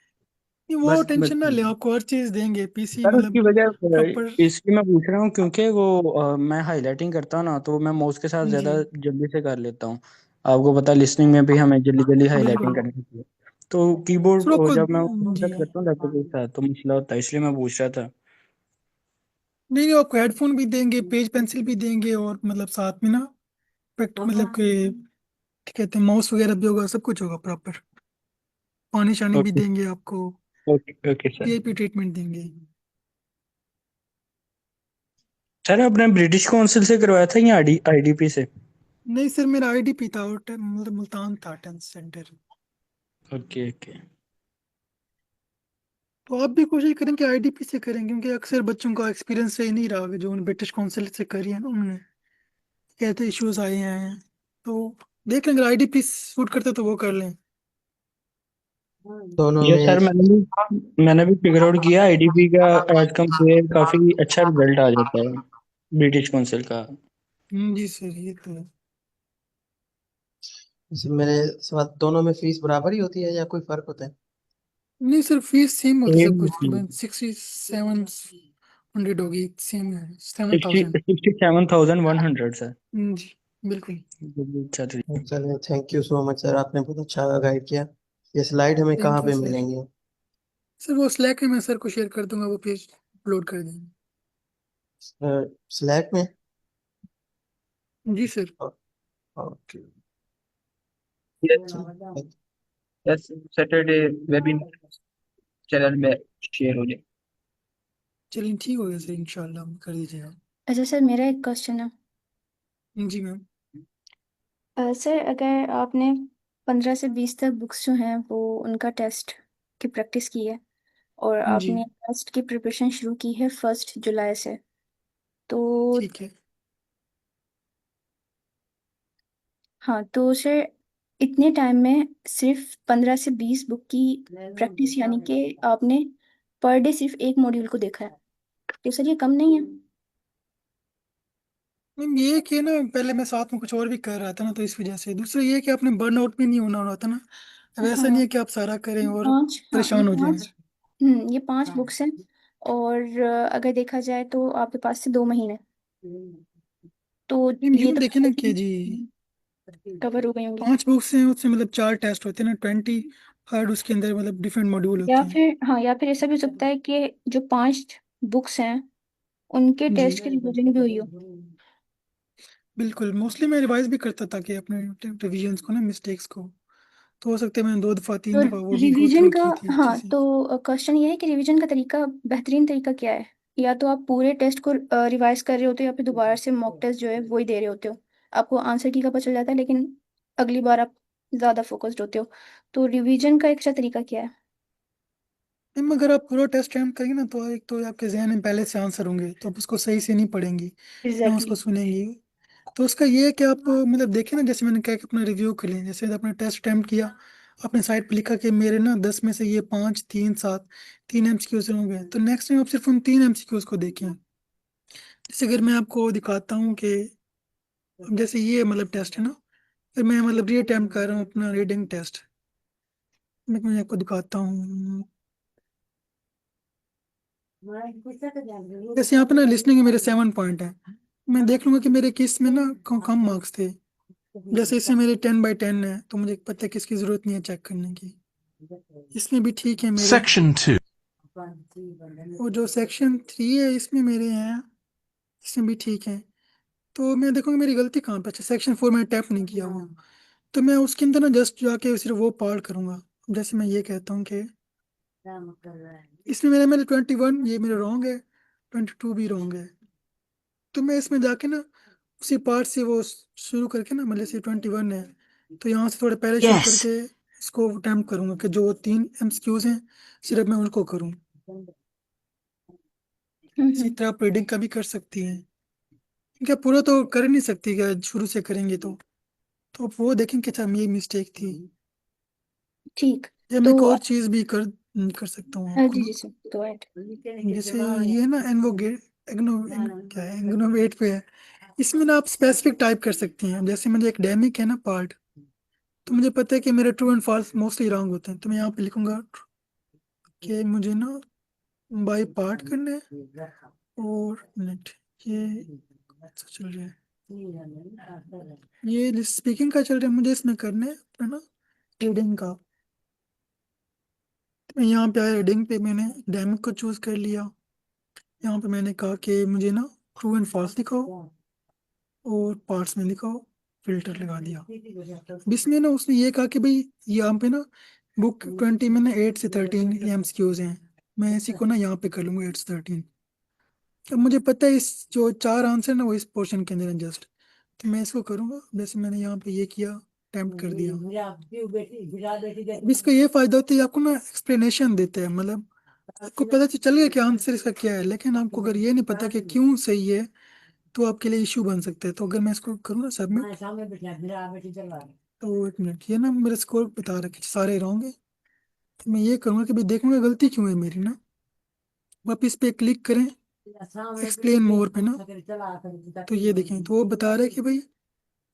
नहीं, वो बस टेंशन ना बस ले, आपको हर चीज़ देंगे, पीसी सर उसकी मतलब वजह प्रॉपर। इसलिए मैं पूछ रहा हूँ क्योंकि वो मैं हाईलाइटिंग करता हूँ ना, तो मैं माउस के साथ जी ज़्यादा जल्दी से कर लेता हूँ। आपको पता लिसनिंग में भी हमें जल्दी जल्दी हाईलाइटिंग बिल्कुल। करनी होती है, तो कीबोर्ड सर आपको जब मैं जी, सेट करता हूँ लैपटॉप के साथ तो मसला होता है, इसलिए मैं पूछ रहा था। नहीं नहीं, आपको हेडफोन भी देंगे, पेज पेंसिल भी देंगे, और मतलब साथ में ना मतलब कि क्या कहते हैं, माउस वगैरह भी होगा, सब कुछ होगा प्रॉपर। पानी शानी भी ओके देंगे आपको, okay okay sir. VIP treatment देंगे। सर आपने ब्रिटिश काउंसिल से करवाया था या आईडीपी से? नहीं सर, मेरा आईडीपी था, और मतलब मुल्तान था 10th सेंटर। ओके ओके तो आप भी कोशिश करें कि आईडीपी से करें, क्योंकि अक्सर बच्चों का एक्सपीरियंस सही नहीं रहा, जो ब्रिटिश काउंसिल से करी है ना उन्होंने, कहते इश्यूज आए हैं। तो देख लें, अगर आईडीपी सूट करते तो वो कर लें। दोनों ये में सर मैंने भी फिगर आउट किया, आईडीपी का एज कम्पेयर काफ़ी अच्छा रिजल्ट आ जाता है ब्रिटिश काउंसिल का। जी सर, ये तो है। जैसे मेरे सवाल, दोनों में फीस बराबर ही होती है या कोई फर्क होता है? नहीं सर, फीस सेम होती है सब कुछ, सेम तकरीबन 6700 होगी, सेम है, 60 7000। 67,100 सर। जी बिल्कुल। अच्छा तरीका। चलिए, thank you so much sir, आपने बहुत अच्छा गाइड किया। ये स्लाइड हमें कहाँ थैंक यू पे सर। मिलेंगे? सर वो स्लैक में मैं सर को शेयर कर दूंगा, वो पेज अपलोड कर देंगे। स्लैक में? जी sir. Okay. Yes, yes, Saturday webinar channel में शेयर हो जाए। चलिए ठीक हो गया सर, इंशाल्लाह कर दीजिएगा। अच्छा सर, मेरा एक क्वेश्चन है। जी मैम। सर, अगर आपने 15 से 20 तक बुक्स जो हैं वो उनका टेस्ट की प्रैक्टिस की है, और जी आपने टेस्ट की प्रिपरेशन शुरू की है 1 जुलाई से, तो ठीक है। हाँ, तो सर इतने टाइम में सिर्फ 15 से 20 बुक की प्रैक्टिस, यानी कि आपने पर डे सिर्फ एक मॉड्यूल को देखा है, तो सर ये कम नहीं है? मैम ये कि ना, पहले मैं साथ में कुछ और भी कर रहा था ना, तो इस वजह से। दूसरा ये कि आपने बर्न आउट भी नहीं होना रहा था ना। अब ऐसा नहीं हाँ, है कि आप सारा करें और हाँ, ये परेशान हो जाएं। 5 ये 5 बुक्स हैं, और अगर देखा जाए तो आपके पास से 2 महीने, तो मैम ये यूं तो देखे ना कि जी, कवर हो गई होंगी। 5 बुक्स हैं, उससे मतलब 4 टेस्ट होते हैं ना, 20 हार्ड उसके अंदर मतलब डिफरेंट मॉड्यूल या होते हैं। फिर हाँ, या फिर ऐसा भी हो सकता है कि जो 5 बुक्स हैं उनके जी टेस्ट की रिवीजन भी हुई हो। बिल्कुल, मोस्टली मैं रिवाइज भी करता था कि अपने रिविजन्स को ना, मिस्टेक्स को। तो हो सकता है मैंने 2 दफ़ा 3 तो दफ़ा वो भी गो रिवीजन थ्रू का, की थी अच्छे हाँ, से। तो क्वेश्चन ये है कि रिवीजन का तरीका, बेहतरीन तरीका क्या है? या तो आप पूरे टेस्ट को रिवाइज कर रहे होते हो, या फिर दोबारा से मॉक टेस्ट जो है वही दे रहे होते हो। आपको आंसर की का पता चल जाता है, लेकिन अगली बार आप ज़्यादा फोकस्ड होते हो। तो रिवीजन का एक अच्छा तरीका क्या है? मैम अगर आप पूरा टेस्ट अटेम्प्ट करेंगे ना, तो एक तो आपके जहन में पहले से आंसर होंगे, तो आप उसको सही से नहीं पढ़ेंगी, ना उसको एग्जैक्टली। सुनेंगी। तो उसका ये है कि आप मतलब देखें ना, जैसे मैंने कहा कि अपना रिव्यू कर लें। जैसे आपने टेस्ट अटेम्प्ट किया, आपने साइट पे लिखा कि मेरे ना 10 में से ये 5, 3, 7, 3 एमसीक्यूज हो गए, तो नेक्स्ट टाइम आप सिर्फ उन 3 एमसीक्यूज को देखें। जैसे अगर मैं आपको दिखाता हूँ कि अब जैसे ये मतलब टेस्ट है ना, फिर मैं मतलब री अटेम्प्ट कर रहा हूँ अपना रीडिंग टेस्ट। मैं आपको दिखाता हूँ। जैसे यहाँ पे ना लिसनिंग में मेरे 7 पॉइंट है, मैं देख लूंगा कि मेरे किस में ना कम मार्क्स थे। जैसे इससे मेरे 10/10 है, तो मुझे पता है कि इसकी जरूरत नहीं है चेक करने की। इसमें भी ठीक है मेरे। Section 2. और जो सेक्शन 3 है, इसमें मेरे हैं, इसमें भी ठीक है। तो मैं देखूंगा मेरी गलती कहाँ पे। अच्छा, सेक्शन 4 मैंने टैप नहीं किया हुआ, तो मैं उसके अंदर ना जस्ट जाके सिर्फ वो पार्ट करूंगा। जैसे मैं ये कहता हूँ कि इसमें मेरे 21 ये मेरे रॉन्ग है, 22 भी रॉन्ग है। तो मैं इसमें जाके ना उसी पार्ट से वो शुरू करके ना, मतलब से 21 है, तो यहाँ से थोड़ा पहले शुरू करके इसको अटेम्प्ट करूंगा कि जो 3 एमसीक्यूज हैं सिर्फ मैं उनको करूँ। इसी तरह आप रीडिंग का भी कर सकती हैं। क्या पूरा तो कर नहीं सकती क्या, शुरू से करेंगे तो आप वो देखें कि अच्छा ये मिस्टेक थी, ठीक। या मैं तो एक और चीज भी कर सकता हूँ आपको जी ना। जी सर, गो अहेड। जैसे ये है ना एनवोगेट क्या है, एंग्नोवेट पे है। इसमें ना आप स्पेसिफिक टाइप कर सकती हैं। जैसे मुझे एकेडमिक है ना पार्ट, तो मुझे पता है कि मेरे true and false mostly wrong होते हैं, तो मैं यहाँ पे लिखूंगा कि मुझे ना बाय पार्ट करना है। और मिनट, ये अच्छा चल रहा है, ये स्पीकिंग का चल रहा है, मुझे इसमें करना है ना रीडिंग का। तो मैं यहाँ पे आया रीडिंग पे, मैंने एकेडमिक को चूज कर लिया। यहाँ पे मैंने कहा कि मुझे ना ट्रू एंड फॉल्स दिखाओ और पार्ट्स में दिखाओ, फिल्टर लगा दिया। इसमें ना उसने ये कहा कि भाई यहाँ पे ना बुक 20 में ना 8 से 13 एमसीक्यूज हैं, मैं इसी को ना यहाँ पे कर लूँगा 8 से 13। अब मुझे पता है इस जो 4 आंसर ना वो इस पोर्शन के अंदर है जस्ट, तो मैं इसको करूँगा। जैसे मैंने यहाँ पे ये किया, अटेम्प्ट कर दिया। अब इसका ये फायदा होता है आपको ना एक्सप्लेनेशन देते हैं, मतलब आपको पता तो चल गया कि आंसर इसका क्या है, लेकिन आपको अगर ये नहीं पता कि क्यों सही है तो आपके लिए इशू बन सकता है। तो अगर मैं इसको करूँ ना सबमिट, तो एक मिनट, ये ना मेरे स्कोर बता रखे सारे रॉन्ग है। तो मैं ये करूँगा कि भाई देखूंगा गलती क्यों है मेरी ना। वापिस इस पे क्लिक करें एक्सप्लेन मोर पे ना, तो ये देखें तो वो बता रहा है कि भाई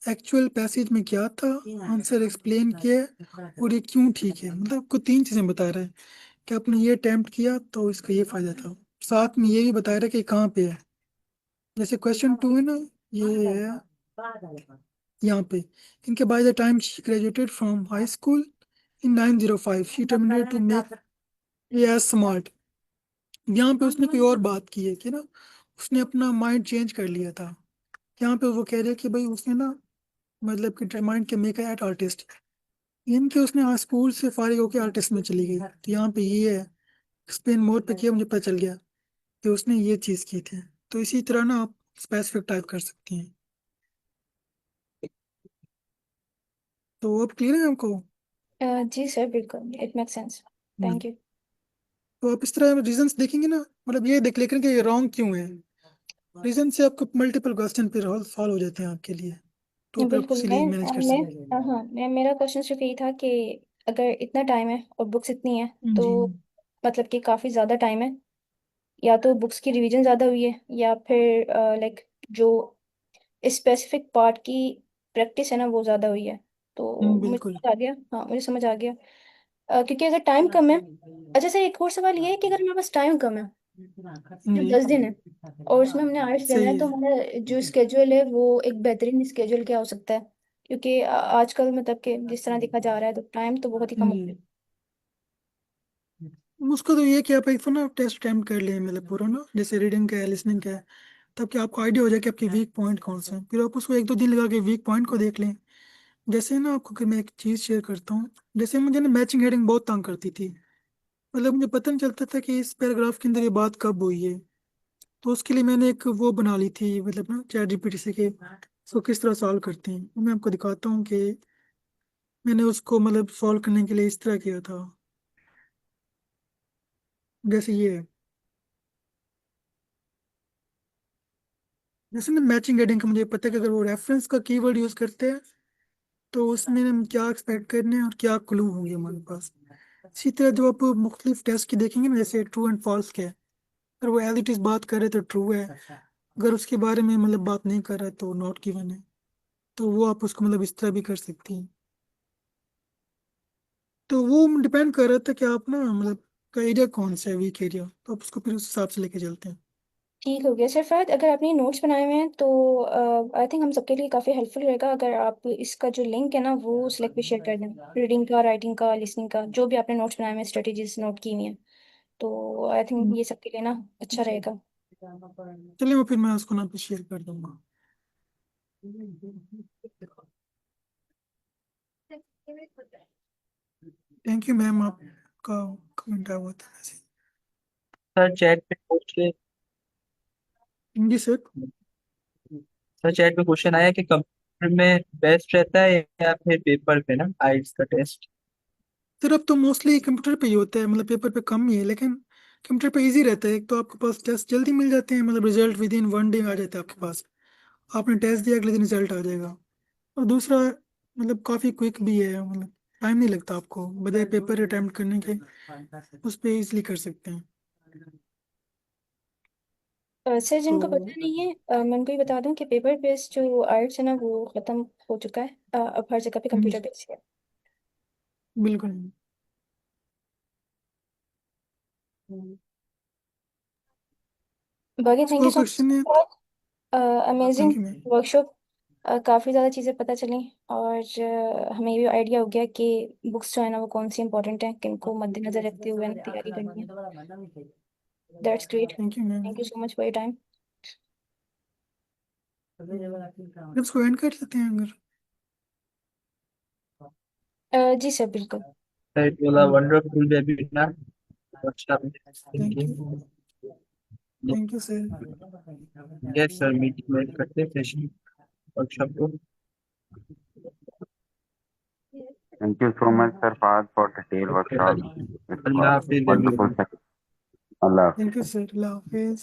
एक्चुअल पैसेज में क्या था, आंसर एक्सप्लेन किया है और ये क्यों ठीक है। मतलब आपको 3 चीजें बता रहा है कि आपने ये अटेम्प्ट किया तो इसका ये फायदा था, साथ में ये भी बता रहा है कि कहाँ पे है। जैसे क्वेश्चन 2 है ना, ये है यहाँ पे, इनके by the time she graduated from high school in 905 she terminated to make a age smart. यहाँ पे उसने कोई और बात की है कि ना उसने अपना माइंड चेंज कर लिया था। यहाँ पे वो कह रहे हैं कि भाई उसने ना मतलब कि माइंड के मेक एट आर्टिस्ट, इनके उसने आज स्कूल से फारिग होकर आर्टिस्ट में चली गई। तो यहाँ पे ये है एक्सप्लेन मोर पे किया, मुझे पता चल गया कि उसने ये चीज़ की थी। तो इसी तरह ना आप स्पेसिफिक टाइप कर सकती हैं। तो अब क्लियर है आपको? जी सर, बिल्कुल, it make sense. Thank you. तो आप इस तरह रीजंस देखेंगे ना, मतलब ये देख लेकर कि ये रॉन्ग क्यों है, रीजन से आपको मल्टीपल क्वेश्चन फिर सॉल्व हो जाते हैं आपके लिए, तो फिर आप बिल्कुल। इसीलिए मैनेज कर सकते हैं। हाँ, मेरा क्वेश्चन सिर्फ यही था कि अगर इतना टाइम है और बुक्स इतनी है तो जी मतलब कि काफ़ी ज़्यादा टाइम है, या तो बुक्स की रिवीजन ज़्यादा हुई है या फिर लाइक जो स्पेसिफिक पार्ट की प्रैक्टिस है ना वो ज़्यादा हुई है। तो मुझे बिल्कुल। समझ आ गया, हाँ मुझे समझ आ गया। क्योंकि अगर टाइम कम है, अच्छा सर एक और सवाल ये है कि अगर हमारे पास टाइम कम है, सिर्फ जी 10 दिन है और उसमें हमने आर्ट्स लेना सही है, तो है। हमारा जो स्केड्यूल है वो एक बेहतरीन स्केड्यूल क्या हो सकता है? क्योंकि आजकल मतलब कि जिस तरह देखा जा रहा है तो टाइम तो बहुत ही कम हो जी उसको तो ये कि आप एक तो ना टेस्ट अटेम्प्ट कर लें, मतलब पूरा ना, जैसे रीडिंग का है लिसनिंग का है, तब कि आपको आइडिया हो जाए कि आपके वीक पॉइंट कौन से हैं। फिर आप उसको 1-2 दिन लगा के वीक पॉइंट को देख लें। जैसे ना आपको कि मैं एक चीज़ शेयर करता हूँ, जैसे मुझे ना मैचिंग हेडिंग बहुत तंग करती थी, मतलब मुझे पता नहीं चलता था कि इस पैराग्राफ के अंदर ये बात कब हुई है। तो उसके लिए मैंने एक वो बना ली थी, मतलब ना चैट जीपीटी से कि इसको किस तरह सॉल्व करते हैं। तो मैं आपको दिखाता हूँ कि मैंने उसको मतलब सॉल्व करने के लिए इस तरह किया था। जैसे ये है, जैसे ना मैचिंग हेडिंग का मुझे पता है कि अगर वो रेफरेंस का कीवर्ड यूज करते हैं तो उसमें हम क्या एक्सपेक्ट करने हैं और क्या क्लू होंगे हमारे पास। इसी तरह जब आप मुख्तलिफ टेस्ट की देखेंगे ना, जैसे ट्रू एंड फॉल्स के, अगर वो एज इट इज बात कर रहे तो ट्रू है, अगर उसके बारे में मतलब बात नहीं कर रहा है तो नॉट गिवन है। तो वो आप उसको मतलब इस तरह भी कर सकती हैं। तो वो डिपेंड कर रहा था कि आप ना मतलब का एरिया कौन सा है, वीक एरिया, तो आप उसको फिर उस हिसाब से लेके चलते हैं। ठीक हो गया सर। फहद, अगर आपने नोट्स बनाए हुए हैं तो आई थिंक हम सबके लिए काफ़ी हेल्पफुल रहेगा अगर आप इसका जो लिंक है ना वो सिलेक्ट पे शेयर कर दें, रीडिंग का, राइटिंग का, लिसनिंग का, जो भी आपने नोट्स बनाए हुए हैं, स्ट्रेटेजीज नोट की हुई हैं, तो आई थिंक ये सबके लिए ना अच्छा रहेगा। चलिए वो फिर मैं उसको ना पे शेयर कर दूंगा। थैंक यू मैम, आपका कमेंट आया हुआ था वैसे। सर चैट पे पूछे जी सर। सर चैट पे क्वेश्चन आया कि कंप्यूटर में बेस्ट रहता है या फिर पेपर पे ना आइल्स का टेस्ट। सर अब तो मोस्टली कंप्यूटर पे ही होता है, मतलब पेपर पे कम ही है, लेकिन कंप्यूटर पे इजी रहता है, एक तो आपके पास टेस्ट जल्दी मिल जाते हैं, मतलब रिजल्ट विद इन 1 डे आ जाता है आपके पास। आपने टेस्ट दिया, अगले दिन रिजल्ट आ जाएगा। और दूसरा मतलब काफ़ी क्विक भी है, मतलब टाइम नहीं लगता आपको, बजाय पेपर अटेम्प्ट करने के उस पर इजली कर सकते हैं। सर जिनको तो पता नहीं है मैं उनको ही बता दूं कि पेपर बेस्ड जो आर्ट्स है ना वो ख़त्म हो चुका है। अब हर जगह पे कंप्यूटर बेस्ड है। बिल्कुल। बाकी थैंक यू और सो क्वेश्चन है? Much, thank amazing you ma'am. Workshop. काफ़ी ज़्यादा चीज़ें पता चली और हमें ये भी आइडिया हो गया कि बुक्स जो है ना वो कौन सी इंपॉर्टेंट हैं, किनको मद्देनजर रखते हुए हमें तैयारी करनी है। That's great. Thank you ma'am. Thank you so much for your time. इसको एंड कर लेते हैं अगर। जी सर बिल्कुल। Sir it was a wonderful webinar. Thank you. Thank you sir. Yes sir, meeting में करते सेशन वर्कशॉप को। Thank you so much, sir, Fahad, for detailed workshop. It Allah was Hafiz wonderful everyone. session. Allah Hafiz. Thank you sir, Allah Hafiz.